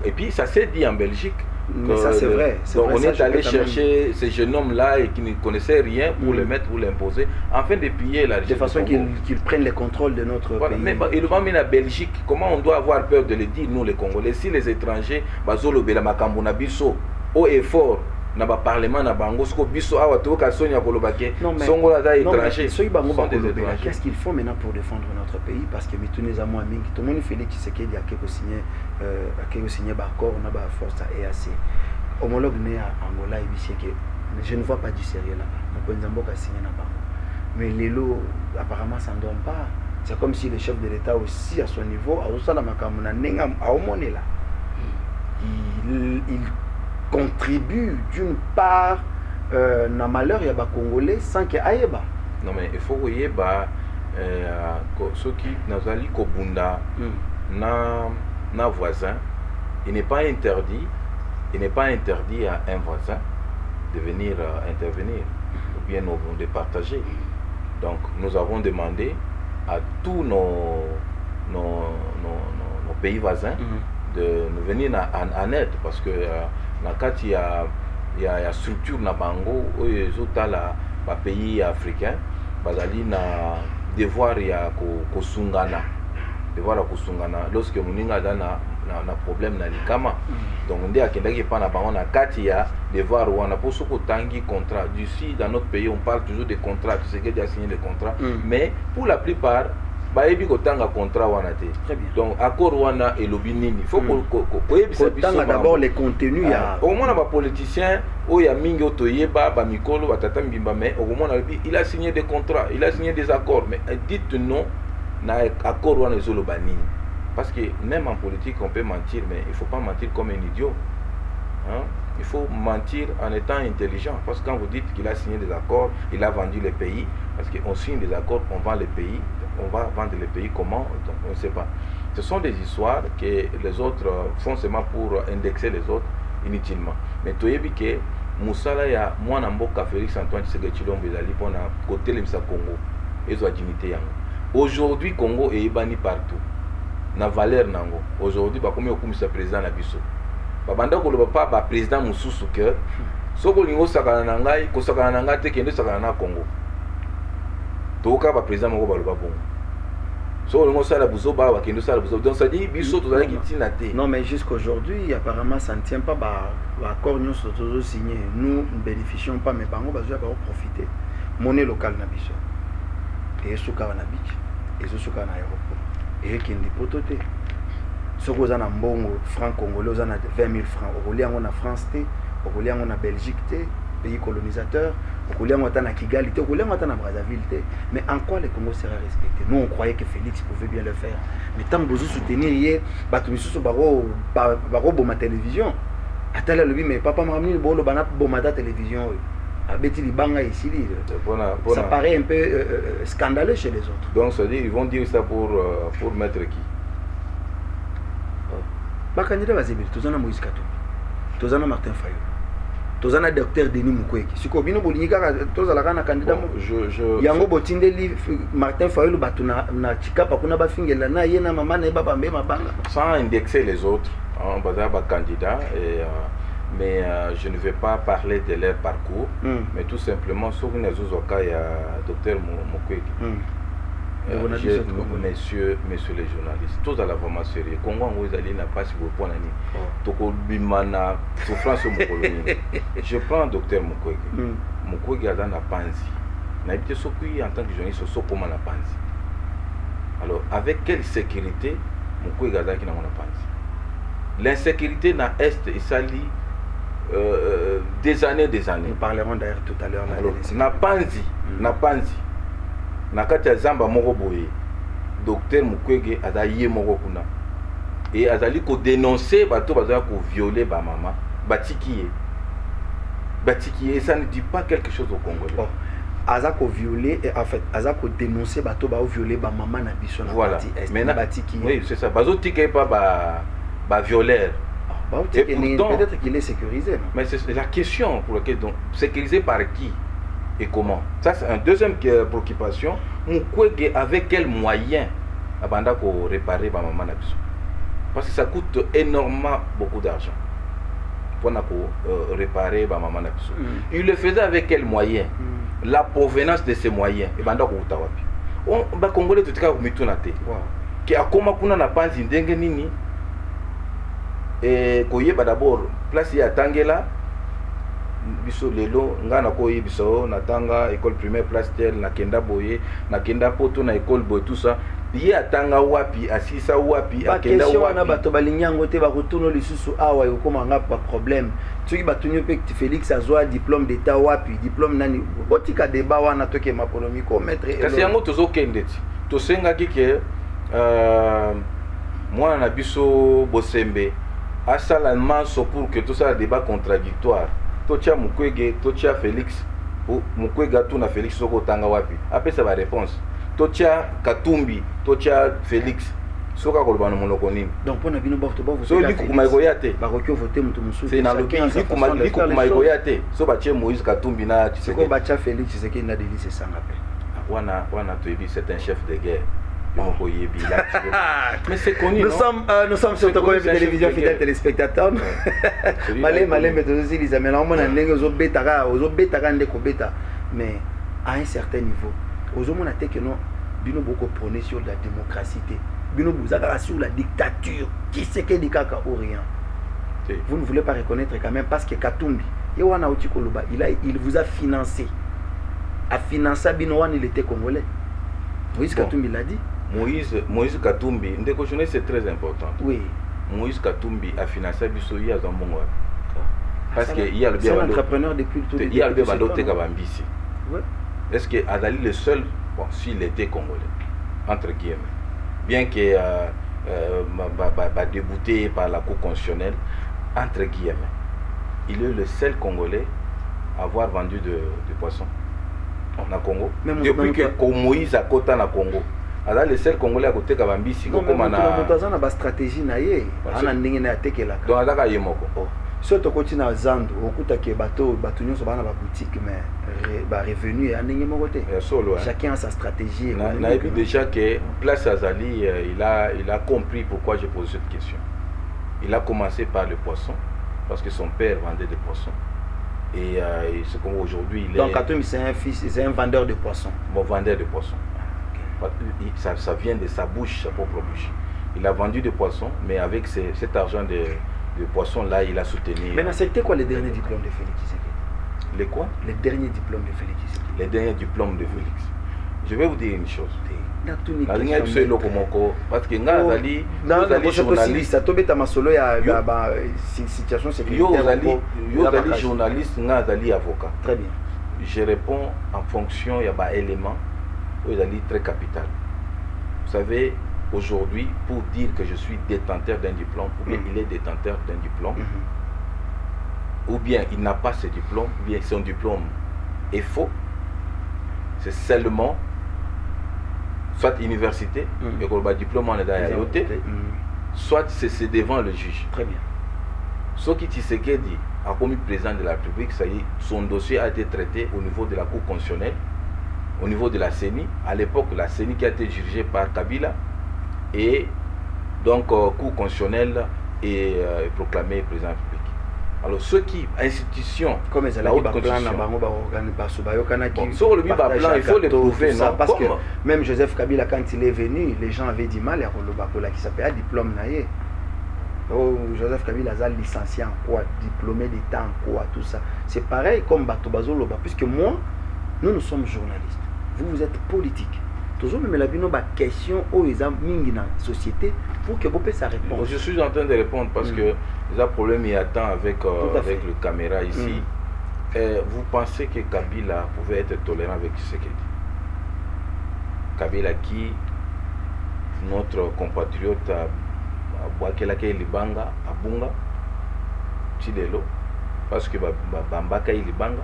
S2: et puis ça s'est dit en Belgique.
S1: Mais ça, c'est vrai.
S2: Donc,
S1: vrai,
S2: on est allé
S1: même...
S2: chercher ces jeunes hommes-là et qui ne connaissaient rien pour les mettre, pour l'imposer, afin de piller la richesse.
S1: De façon qu'ils prennent le contrôle de notre
S2: voilà.
S1: pays.
S2: Mais il va mener la Belgique. Comment on doit avoir peur de le dire, nous les Congolais? Si les étrangers, Bazolo Bela Makambuna Biso, au effort, na ba parlement na bango sko biso awa to ka sonya kolobake songo la étranger
S1: qu'est-ce qu'il faut maintenant pour défendre notre pays parce que mitunez à moi mingi tout le monde Félix Tshisekedi a signé d'accord na ba force EAC homologue né à Angola et bicheke je ne vois pas du sérieux là-bas mon Nzamboka signé na bango mais lelo apparemment ça ne donne pas c'est comme si le chef de l'État aussi à son niveau a osala makambo na nenga a omonela il contribue d'une part na malheur il y a ba Congolais sans que aïeba.
S2: Non mais il faut voyer ba ceux qui nazali kobunda na voisin, il n'est pas interdit à un voisin de venir intervenir ou bien de partager. Donc nous avons demandé à tous nos pays voisins de nous venir en aide parce que il y a structure na bango ezotala ba pays africain bazali na devoir ya kosungana lorsque muninga na problème na likama donc ndé akendaki pa na bango na kati ya devoir wana pour ce kotangi contrat d'ici dans notre pays on parle toujours de contrats tu sais que tu as signé des contrats mais pour la plupart bayebi kotanga contrat wana te. Donc accord wana et lobinini il faut
S1: kotanga d'abord les contenus ya
S2: au moins ba politicien o ya mingi otoyeba ba mikolo batata mbimba mais au moins il a signé des contrats, il a signé des accords mais dites non na accord wana ezoloba nini parce que même en politique on peut mentir mais il faut pas mentir comme un idiot. Hein? Il faut mentir en étant intelligent parce que quand vous dites qu'il a signé des accords, il a vendu les pays parce qu'on signe des accords, on vend les pays. On va vendre les pays comment? On ne sait pas. Ce sont des histoires que les autres font seulement pour indexer les autres inutilement. Mais tu as vu que Moussala ya mwana mboka Félix Antoine Tshisekedi Tshilombo ezali pona côté lemisa Congo ezo dignité yango. Aujourd'hui Congo est banni partout. Na valeur nango. Aujourd'hui ba komi okumisa président na biso. Ba banda ko loba pa ba président mususu que soko lingo sakana na ngai ko sakana na ngate kende sakana na Congo. Toka ba président moko baloba bongo. So on sala buzo ba bakendo sala buzo. Donc ça dit biso tozala kitina te.
S1: Non mais jusqu'aujourd'hui apparemment ça ne tient pas ba accord nous tozo signé. Nous ne bénéficions pas mais bango bazo ba profiter. Monnaie locale na biso. Et suka na bic. Et suka na aéroport. Et kindi potote. Soko za na mbongo franc congolais za na 20 000 francs. Okoli yango na France te, okoli yango na Belgique te, pays colonisateur. Na Kigali, na Brazzaville, mais en quoi le Congo sera respecté? Nous on croyait que Félix pouvait bien le faire, mais tant que vous soutenir hier, baro ma télévision, attendez le mais papa m'a ramené le bolo bana bomada télévision, abeti libanga ici, ça paraît un peu scandaleux chez les autres.
S2: Donc ça dit ils vont dire ça pour mettre qui?
S1: Ba candidat Bazébili, tozana Moïse Katumbi, tozana Martin Fayulu. Tozana docteur Denis Mukwege. Siko bino bolinga tozalaka na candidat yango botindeli Martin Fayulu batuna na chikapa kuna bafingela na yena mama na baba mbe mabanga
S2: sans indexer les autres en bas ba candidat et mais je ne vais pas parler de leur parcours mais tout simplement sur une zozoka ya docteur Mukwege. Messieurs les journalistes, tous à la vraiment sérieux. Congo vous allez n'a pas si vous prenez toko bimana souffrance au colonie. Je prends docteur Mukwege. Mukwege a dans la panzi. Na été sokui en tant que journaliste sokoma na panzi. Alors avec quelle sécurité Mukwege a dans qui na panzi? L'insécurité na est et sali des années.
S1: Nous parlerons d'ailleurs tout à l'heure
S2: na panzi. Nakati ya zamba moko boye docteur Mukwege azaye moko kuna et azali ko dénoncer bato bazala ko violer ba mama batiki ça ne dit pas quelque chose au Congolais.
S1: Bon, azako violer et en fait azako dénoncer bato ba violer ba mama na biso na
S2: voilà. Maintenant batiki. Oui, c'est ça. Bazo tike pas ba violeur.
S1: Et peut-être qu'il est sécurisé. Non?
S2: Mais c'est la question pour laquelle donc sécurisé par qui? Et comment? Ça c'est une deuxième préoccupation. Mukwege avec quels moyens abanda ko réparer ba maman na biso? Parce que ça coûte énormément beaucoup d'argent. pour réparer ma maman. Il le faisait avec quels moyens? La provenance de ces moyens. Et ben donc on va Congolais tout cas mitunate. Qui a comment qu'on n'a pas zindenge nini? Et koyeba d'abord place ya Tangela. Biso lelo nga na koyi biso natanga école primaire place tel na kenda boye na kenda poto na école boye tout ça ye atanga wapi asisa wapi akenda wapi
S1: na bato balinyango te ba retourno lisusu awa yokoma nga pas problème tuki batunyo pe Félix azwa diplôme d'état wapi diplôme nani botika débat wana toke mapolomi ko maître
S2: kasi yango tozo kende ti to senga kike moi na biso bosembe asala manso pour que tout ça débat contradictoire Tocha Mukwege, Tocha Félix, Mukwege tout na Félix soko tanga wapi. Après ça va réponse. Tocha Katumbi, Tocha Félix, soka ko bana monoko nini.
S1: Donc pour na bino borto ba vous.
S2: So li kuma goyate.
S1: Ba ko voter mutu musu.
S2: C'est na lobi li kuma goyate. So ba tie Moïse Katumbi na tu sais.
S1: Ko ba cha Félix c'est qu'il na délice sanga pe.
S2: Wana to yebi c'est un chef de guerre. Mais c'est connu.
S1: Nous sommes sur Tokoyebi télévision, fidèles téléspectateurs. Malé, mais aussi les amis, on a mais à un certain niveau, aux hommes on a que non, bino beaucoup prôné sur la démocratie, bino bouzaka sur la dictature. Qui c'est qui dit kaka ou rien? Vous ne voulez pas reconnaître quand même parce que Katumbi, il vous a financé. A financé bino wan il était congolais. Moïse Katumbi l'a dit.
S2: Moïse Katumbi, c'est très important.
S1: Oui.
S2: Moïse Katumbi a financé Bissoyi à Zambongo. Parce qu'il y a le
S1: bien. C'est un entrepreneur depuis tout le
S2: temps. Il y a le bien Bandote Kabambisi.
S1: Oui.
S2: Est-ce que Adali le seul, bon, s'il était congolais, entre guillemets, bien que débouté par la Cour constitutionnelle, entre guillemets, il est le seul congolais à avoir vendu de poissons en Congo. Depuis que Moïse a quota na Congo. Alors le seul congolais à côté Kabambisi
S1: comme na ba stratégie na ye ana ndenge na tekela
S2: donc azaka yemoko
S1: so to continue na Zandu okuta ke bato nyonso bana ba boutique mais ba revenu ya ndenge moko te chacun a sa stratégie
S2: na et déjà que Place Azali il a compris pourquoi j'ai posé cette question. Il a commencé par le poisson parce que son père vendait des poissons et c'est comme aujourd'hui il est
S1: donc Katumbi c'est un vendeur de poissons.
S2: Bon vendeur de poissons. Ça vient de sa bouche, sa propre bouche. Il a vendu des poissons, mais avec cet argent de poissons-là, il a soutenu.
S1: Maintenant, c'était quoi les derniers diplômes de Félix Tshisekedi?
S2: Les quoi?
S1: Les derniers diplômes de Félix Tshisekedi.
S2: Les derniers diplômes de Félix. Je vais vous dire une chose. Parce que journaliste, avocat.
S1: Très bien.
S2: Je réponds en fonction il y a des éléments très capital. Vous savez, aujourd'hui, pour dire que je suis détenteur d'un diplôme, ou bien il est détenteur d'un diplôme, ou bien il n'a pas ce diplôme, ou bien son diplôme est faux, c'est seulement soit université, et le diplôme en est d'ailleurs, soit c'est devant le juge.
S1: Très bien.
S2: Ce qui Tshisekedi a commis président de la République, ça y est, son dossier a été traité au niveau de la Cour constitutionnelle, au niveau de la CENI, à l'époque la CENI qui a été dirigée par Kabila et donc Cour constitutionnelle est proclamé président de la République. Alors ceux qui, institutions,
S1: comme
S2: la haute constitution, sur le bas blanc, il faut le prouver, non?
S1: Parce que même Joseph Kabila quand il est venu, les gens avaient du mal à Rolobakola qui s'appelle un diplôme naïe. Oh, Joseph Kabila a licencié en quoi, diplômé d'État en quoi, tout ça. C'est pareil comme Batobazo Loba, puisque moi, nous sommes journalistes. Vous êtes politique. Toujours même la question aux mingi dans la société pour que vous puissiez sa réponse.
S2: Je suis en train de répondre parce que il y a un problème il y a temps avec le caméra ici. Vous pensez que Kabila pouvait être tolérant avec Tshisekedi? Kabila qui notre compatriote à Boakelaka Libanga à Bunga Chidelo parce que Bambaka Libanga.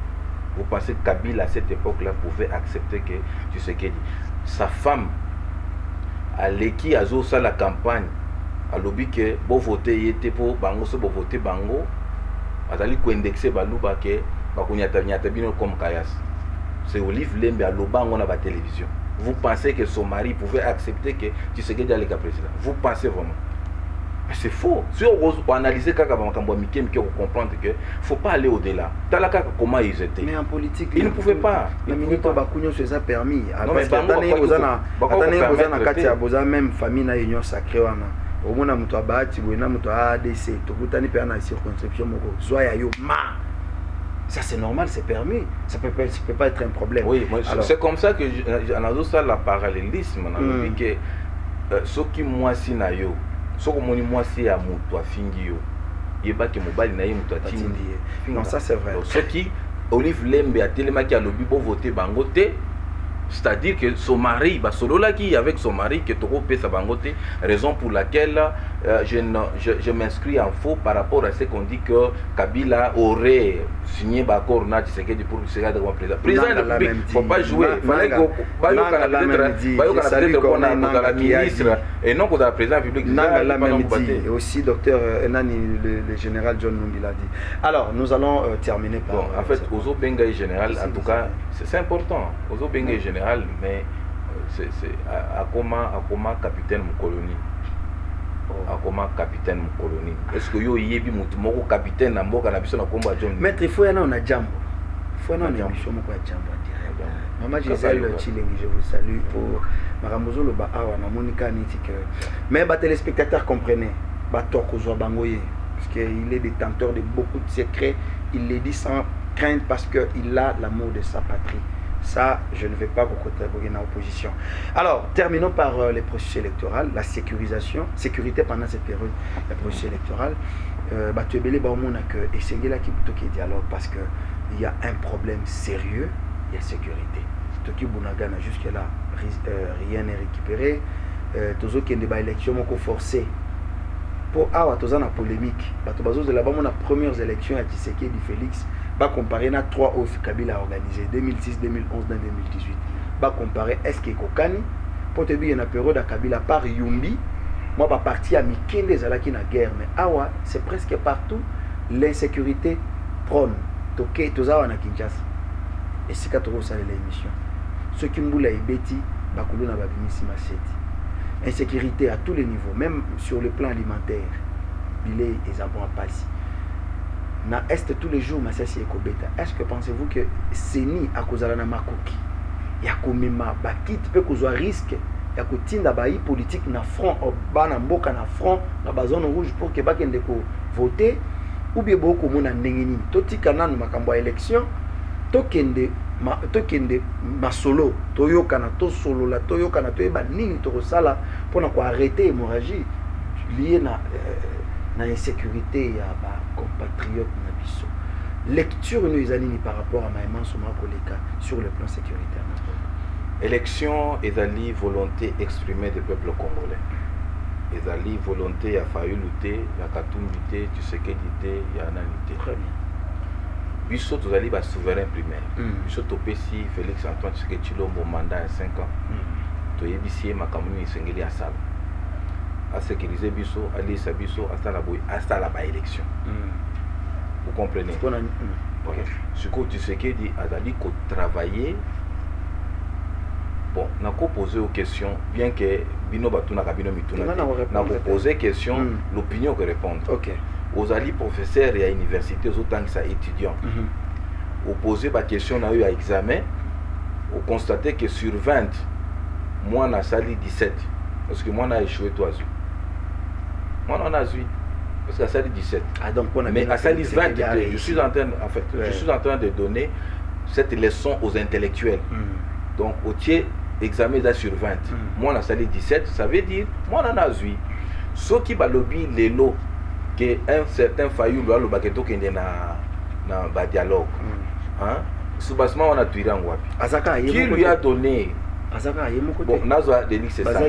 S2: Vous pensez que Kabila à cette époque-là pouvait accepter que Tshisekedi, sa femme, à l'équipe à Zosa la campagne, à l'objet que bon voter y était pour Bango, ce bon voter Bango, à d'aller indexer Balouba que Bakunyata comme Kayas. C'est Olive Lembe à Lobango à la télévision. Vous pensez que son mari pouvait accepter que Tshisekedi allait être président? Vous pensez vraiment? C'est faux. Si on analyse on comprendre que faut pas aller au-delà. Comment ils étaient.
S1: Mais en politique,
S2: ils ne pouvaient pas.
S1: Ils ne pouvaient pas. C'est permis.
S2: Non, mais
S1: même famille na union sacrée wana. Au moins muto abati boina muto ADC. Tokutani pe na circonscription moko. Zoya yo ma. Ça c'est normal, c'est permis. Ça peut pas être un problème.
S2: Oui, c'est comme ça que j'analyse ça la parallélisme dans que ce qui moi si na yo soko moni mwasi ya mutu afingi yo yebaki mobali na ye mutu atindi ye.
S1: Non, ça c'est vrai.
S2: Ce qui Olive Lembe a tellement qui a lobby pour voter bangote, c'est-à-dire que son mari bah solo là qui avec son mari que toko pesa bangote, raison pour laquelle je m'inscris en faux par rapport à ce qu'on dit que Kabila aurait signé d'accord na Tshisekedi pour le secrétaire président de la République. Faut pas jouer. Fallait que peut-être qu'on a dans la ministre et non qu'on a président public.
S1: Et aussi docteur Enani le général John Numbi l'a dit. Alors nous allons terminer par
S2: en fait Ozo Benga général en tout cas c'est important. Ozo Benga général mais c'est à comment capitaine Mkoloni. Akoma capitaine Mkoloni. Est-ce que yo yebi mutu moko capitaine na mboka na biso na komba John?
S1: Maître il faut yana on a jambo. Il faut yana on a émission moko ya jambo direct. Maman Gisèle Chilengi, je vous salue pour Maramozo le ba awa na monika niti que mais ba téléspectateurs comprenez ba tokozwa bangoye parce que il est détenteur de beaucoup de secrets, il les dit sans crainte parce que il a l'amour de sa patrie. Ça, je ne vais pas vous côtoyer en opposition. Alors, terminons par les processus électoraux, la sécurité pendant cette période, le processus électoral. Tu es belé que et c'est là qui plutôt qui dialogue parce que il y a un problème sérieux, il y a sécurité. Toki Bunagana jusque là, rien n'est récupéré. Tozo qui est des élections forcées. Pour avoir tozo na polémique, tu bazo de là-bas la première élection à Tshisekedi Félix. Va comparer na 3 off Kabila organisé 2006, 2011, 2018. Va comparer est-ce que Kokani pour te dire une période à Kabila par Yumbi, moi va partir à Mikende zalaki na guerre mais awa c'est presque partout l'insécurité prône. Toké tozawa na Kinshasa. Et c'est quand on sale l'émission. Ceux qui mboula ebeti bakulu na babimisi maseti. Insécurité à tous les niveaux, même sur le plan alimentaire. Bilé et zabon à passer. Na est tous les jours masasi ekobeta. Est-ce que pensez-vous que seni akozala na makoki ya komema bakit pe kozwa risque ya kotinda bayi politique na front bana mboka na front na ba zone rouge pour que bakende ko voter ou bien boko mona ndenge nini totika nanu makambo ya élection tokende masolo toyokana to solo la toyokana toyeba nini tokosala pona ko arrêter hémorragie liée na insécurité ya ba compatriotes na biso. Lecture nous ezalini par rapport à Maïman Souma Koleka sur le plan sécuritaire.
S2: Élection ezali volonté exprimée du peuple congolais. Ezali volonté ya Fayuluté, ya Katumbité, Tshisekedi, ya Nanité.
S1: Très bien.
S2: Biso tozali ba souverain primaire. Biso topesi Félix Antoine Tshisekedi Tshilombo mandat ya 5 ans. Toyebisi makambo ni sengeli ya sala. À sécuriser biso, à lisa biso, à la élection. Vous comprenez? Voilà. Ce que tu sais qu'il dit, Adali, qu'on travailler. Bon, n'a pas posé aux questions, bien que Bino Batuna Kabino Mituna n'a pas posé question, l'opinion que répondre.
S1: Ok.
S2: Aux alliés professeurs et à l'université, aux autant que ça étudiants. Au poser ma question à eux à examen, au constater que sur 20, moi, on a sali 17. Parce que moi, on a échoué 3 ans. Moi, on a 8. Parce qu'à Sali 17.
S1: Ah, donc on a
S2: mais à Sali 20, je suis en train de donner cette leçon aux intellectuels. Donc, au tiers, examen sur 20. Moi, on a Sali 17, ça veut dire, moi, on a 8. Ceux qui ont lobby les lots, qu'un certain Fayou doit le baqueto qui est dans le dialogue. Soubassement, on a tué en Wapi. Qui lui a donné? Bon, nazwa Delix Sanga.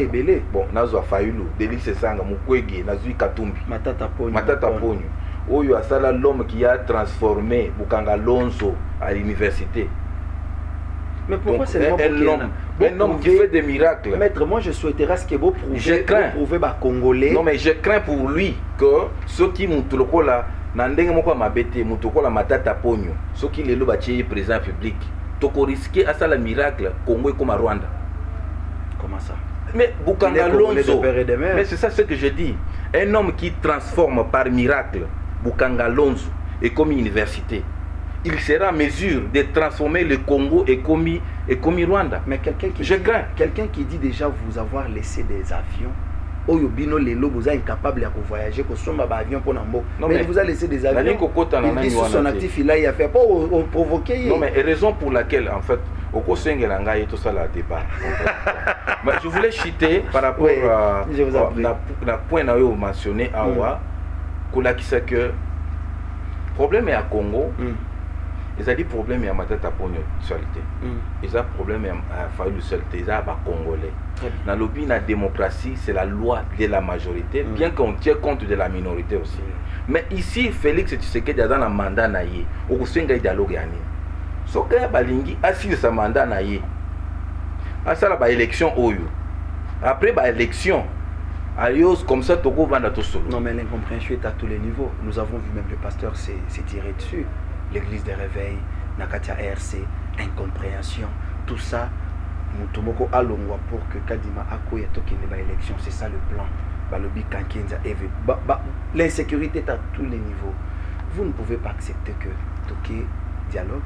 S2: Bon, nazwa Fayulu, Delix Sanga, Mukwege, nazwi Katumbi. Matata Ponyo. Oyo asala l'homme qui a transformé Bukanga Lonzo à l'université.
S1: Mais pourquoi c'est
S2: un homme qui fait des miracles?
S1: Maître, moi je souhaiterais ce que vous prouver par Congolais.
S2: Non, mais je crains pour lui que ceux qui m'ont là, n'andenge moko mabete, mutokola Matata Ponyo, ceux qui les loba tché président public. Toko risqué à ça le miracle Congo comme à Rwanda.
S1: Comment ça?
S2: Mais Bukanga Lonzo. Mais c'est ça ce que je dis. Un homme qui transforme par miracle Bukanga Lonzo et comme université, il sera en mesure de transformer le Congo et comme Rwanda.
S1: Mais quelqu'un qui, qui dit déjà vous avoir laissé des avions, Oyobino Lelo, vous êtes incapable de voyager, que son avion pour Nambo. Mais il vous a laissé des avions. Il dit sur son actif, il a fait pour provoquer.
S2: Non, mais raison pour laquelle, en fait, au Kosengelanga et tout ça, là, débat. Je voulais citer par rapport à la point que vous mentionné, que le problème est à Congo. Ils ont dit problème à ma tête à pognon salité. Ils ont problème à faire le salité. Ils ont congolais. Dans le but de la démocratie, c'est la loi de la majorité, bien qu'on tienne compte de la minorité aussi. Mais ici, Félix Tshisekedi a dans un mandat naïe. Au sein un dialogue yani. So que balingi assis sa mandat naïe. À ça la élection oyo. Après la élection, alios comme ça Togo vanda tout solo.
S1: Non mais l'incompréhension est à tous les niveaux. Nous avons vu même le pasteur s'est tiré dessus. L'église des réveils, Nakatia RC, incompréhension, tout ça, nous tomons à l'ongwa pour que Kadima Akoya toque une élection, c'est ça le plan. L'insécurité est à tous les niveaux. Vous ne pouvez pas accepter que toque dialogue,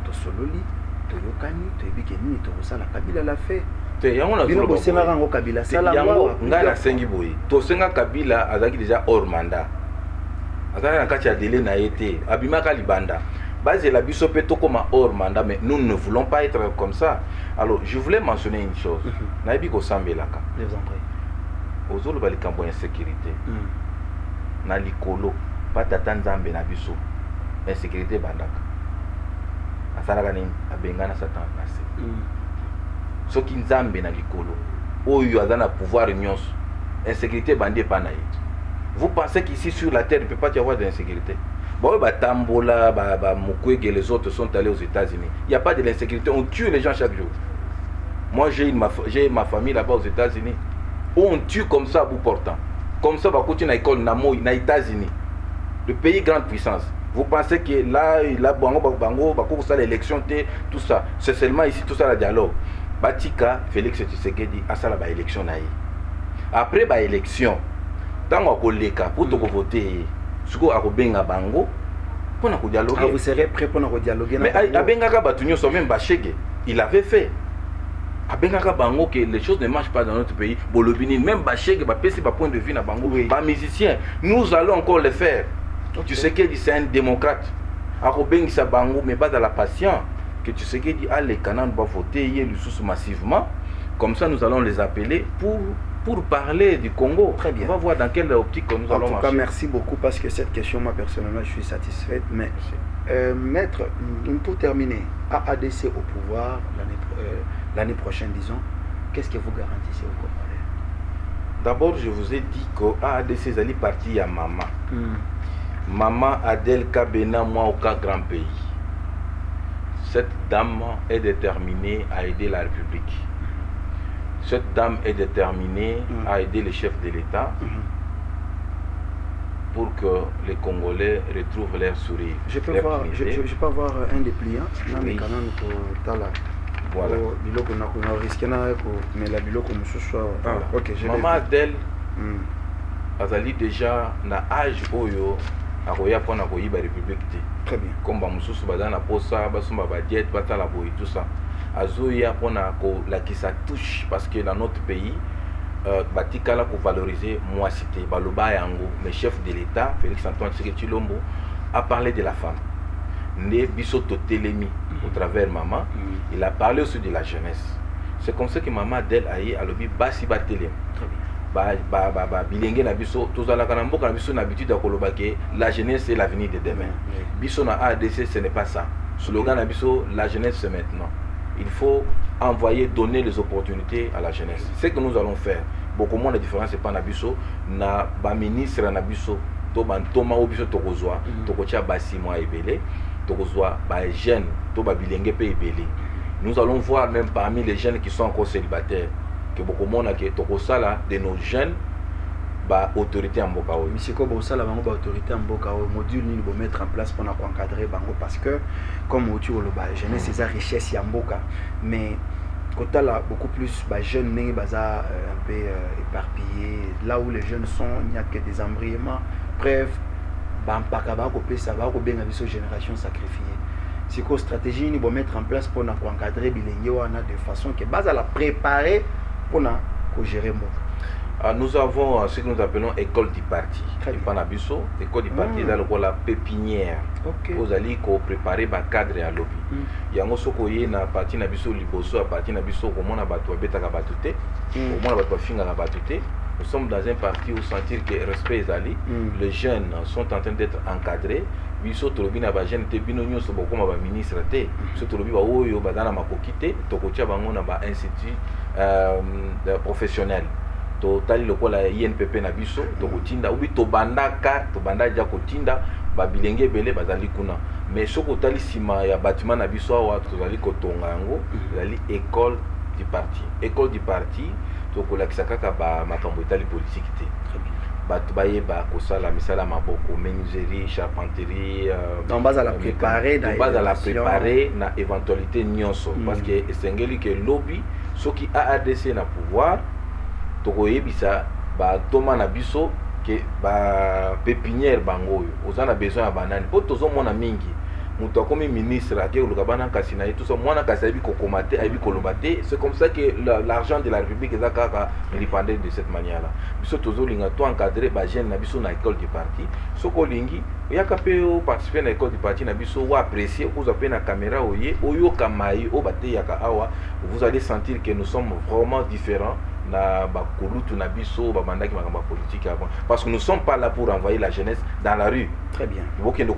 S1: to sololi, to yokani, to ebikeni, to ça la Kabila l'a fait.
S2: Bino bosenga rango Kabila, ça la loi. Ngala sengi boy. To senga Kabila azaki déjà hors mandat. Azana kati ya délai na été abimaka libanda base la biso pe to comme hors mandat, mais nous ne voulons pas être comme ça. Alors je voulais mentionner une chose na bi ko sambelaka
S1: je vous en prie
S2: ozolo bali kambo insécurité na likolo pa tata nzambe na biso insécurité bandaka asalaka nini abengana satan na se soki nzambe na likolo oyo azana pouvoir nyonso insécurité bande pa na ye. Vous pensez qu'ici sur la terre, il ne peut pas y avoir d'insécurité? Bon, Tambola, Mukwege et les autres sont allés aux États-Unis. Il n'y a pas de l'insécurité, on tue les gens chaque jour. Moi, j'ai ma famille là-bas aux États-Unis. On tue comme ça à bout portant. Comme ça, on va continuer à l'école aux États-Unis. Le pays grande puissance. Vous pensez que là, l'élection, tout ça, c'est seulement ici, tout ça, le dialogue. Batika, Félix Tshisekedi, à ça, la élection. Après l'élection, tant qu'on leka pour te voter ce qu'on a benga bango pour na dialoguer.
S1: Vous serez prêt pour na dialoguer?
S2: Mais abengaka batunyo so même bachege il avait fait abengaka bango que les choses ne marchent pas dans notre pays bolobini même bachege ba pesi ba point de vue na bango ba musicien nous allons encore le faire. Tu sais qu'il c'est un démocrate akobengisa bango mais pas dans la patience que tu sais qu'il dit les canons va voter hier massivement comme ça nous allons les appeler pour parler du Congo. Très bien. On va voir dans quelle optique nous allons marcher.
S1: En tout cas, merci beaucoup parce que cette question, moi personnellement, je suis satisfaite. Mais maître, pour terminer, AADC au pouvoir l'année prochaine, disons, qu'est-ce que vous garantissez aux Congolais?
S2: D'abord, je vous ai dit que AADC est parti à Maman. Maman Adel Kabena, moi, au cas grand pays. Cette dame est déterminée à aider la République. Cette dame est déterminée à aider les chefs de l'État pour que les Congolais retrouvent leur sourire.
S1: Je peux avoir un dépliant. Oui. Voilà.
S2: Maman Adèle azali déjà na âge oyo akoya pour na koyiba République.
S1: Très bien.
S2: Comme bamususu bazana posa basumba ba diète batala boy tout ça. Azoya pour la qui ça touche parce que dans notre pays batikala pour valoriser moi cité baloba yango le chef de l'État Félix Antoine Tshisekedi Tshilombo a parlé de la femme né biso totelemi au travers maman il a parlé aussi de la jeunesse. C'est comme ça que maman d'elle aïe a lobi basi batelem bilenge na biso tozala kana mboka na biso na habitude ya koloba ke la jeunesse c'est l'avenir de demain. Biso na ADC ce n'est pas ça. Slogan na biso la jeunesse c'est maintenant. Il faut envoyer, donner les opportunités à la jeunesse. C'est ce que nous allons faire. Beaucoup moins de différence, c'est pas Nabiso, na ba ministre Nabiso, to ban toma obiso tokozwa, tokocha basi moi ebele, tokozwa ba jeunes, to ba bilenge pe ebele. Nous allons voir même parmi les jeunes qui sont encore célibataires que beaucoup moins que tokosala de nos jeunes ba autorité en mboka oyo.
S1: Monsieur Kobo sala bango ba autorité en mboka oyo module ni bo mettre en place pour encadrer bango parce que comme tu le ba jeunesse c'est richesse ya mboka mais Côté là, beaucoup plus jeunes, mais un peu éparpillés. Là où les jeunes sont, il n'y a que des embrayements. Bref, ça va bien avec génération sacrifiée. C'est quoi stratégie nous mettre en place pour encadrer Bilingué de façon que base à la préparer pour gérer moi.
S2: Nous avons ce que nous appelons école du parti. École du parti, c'est la pépinière. Vous allez préparer un cadre à lobby. Il y a un soko na parti na biso liboso, parti na biso comment na bato beta ka batute, comment na bato finga ka batute. Nous sommes dans un parti où sentir que respect est allé. Les jeunes sont en train d'être encadrés. Biso tolobi na ba jeune te bino nyoso boko ma ba ministre te. Biso tolobi ba oyo badana makokite, tokotia bango na ba institut professionnel. Totali lokola INPP na biso tokotinda ubi tobandaka ja kotinda ba bilenge belé bazali kuna. Mais soko tali sima ya bâtiment na biso awa tozali kotonga yango, ezali école du parti. École du parti tokolakisa kaka ba makambo etali politique te. Bato bayeba kosala misala maboko, menuiserie, charpenterie,
S1: on base à la préparer
S2: na éventualité nyonso parce que esengeli que lobby soki AADC na pouvoir tokoyebisa ba toma na biso ke ba pépinière bangoyo ozana besoin ya banani po tozomona mingi muto akomi ministre ake olukabana kasi na tout ça mwana kasi ayebi kokoma te ayebi koloba te. C'est comme ça que l'argent de la République eza kaka dépendait de cette manière là. Biso tozolinga to encadrer ba jeune na biso na école du parti soko lingi oyaka pe o participer na école du parti na biso ou apprécier oza pe na caméra oyo kamai o bate yaka awa, vous allez sentir que nous sommes vraiment différents na bakulutu na biso babandaki makamba politique avant parce que nous sommes pas là pour envoyer la jeunesse dans la rue.
S1: Très bien.
S2: Non. Retrouver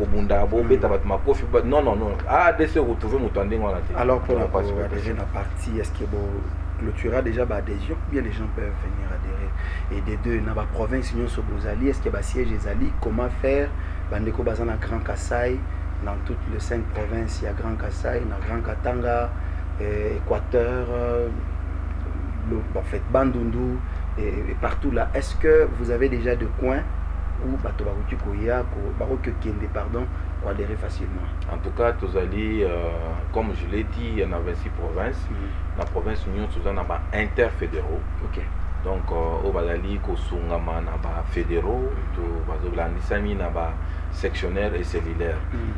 S1: alors pour adhérer la partie, est-ce que clôturera déjà adhésion ou bien les gens peuvent venir adhérer? Et des deux, dans la province, est-ce qu'il y a siège Ezali? Comment faire? Bandeko Bazana Grand Kassai, dans toutes les 5 provinces, il y a Grand Kassai, dans Grand Katanga, Équateur, Bandundu et partout là. Est-ce que vous avez déjà des coins où pour adhérer facilement?
S2: En tout cas, comme je l'ai dit, il y en a 26 provinces. La province Union Suzanne a interfédéraux. Donc, au Badali, Kosungama, n'a fédéraux, Landisami, n'a sectionnaire et cellulaire.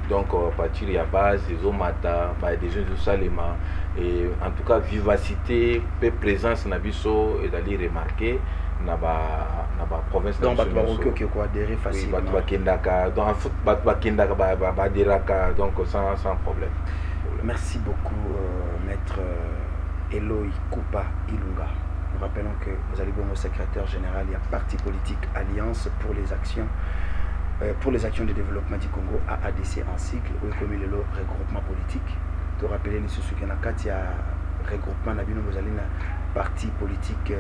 S2: Donc, à partir de la base, des Omata, des jeunes de Salema, et en tout cas, vivacité, présence, Nabiso, et d'aller remarquer. Na province
S1: donc adhérer facilement.
S2: Donc sans problème.
S1: Merci beaucoup maître Eloy Kupa Ilunga. Nous rappelons que vous allez au secrétaire général, il y a parti politique Alliance pour les actions de développement du Congo, AADC en cycle, où comme il est le regroupement politique. Tu rappelles les sous-sukanaka, il y a regroupement Nabino Mozalina parti politique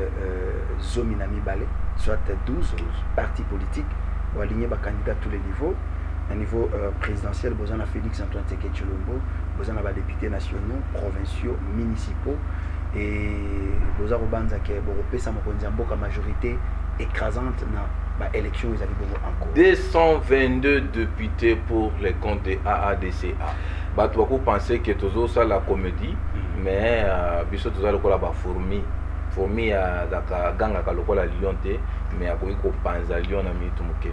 S1: Zominami Balé, soit 12 partis politiques, ou aligner les candidats à tous les niveaux. À niveau présidentiel, vous avez Félix Antoine Tshisekedi Tshilombo, vous avez des députés nationaux, provinciaux, municipaux, et vous avez une majorité écrasante dans l'élection, ils avaient en cours.
S2: 222 députés pour les comptes de AADCA. Batouakou pensait que tout ça la comédie, mais biso tout ça le la fourmi à ganga kalokola lionté, mais à quoi qu'on pense à Lyon na mitumuke.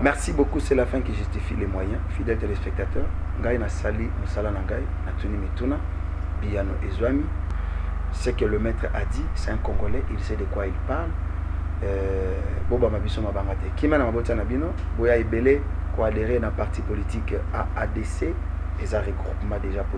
S1: Merci beaucoup, c'est la fin qui justifie les moyens. Fidèles téléspectateurs, Ngai na sali musala na ngai na tuni mituna biano ezwami. Ce que le maître a dit, c'est un Congolais, il sait de quoi il parle. Boba mabiso mabangate. Kima na mabota na bino, boya ebele ko adhérer na parti politique AADC et ça regroupement déjà politique.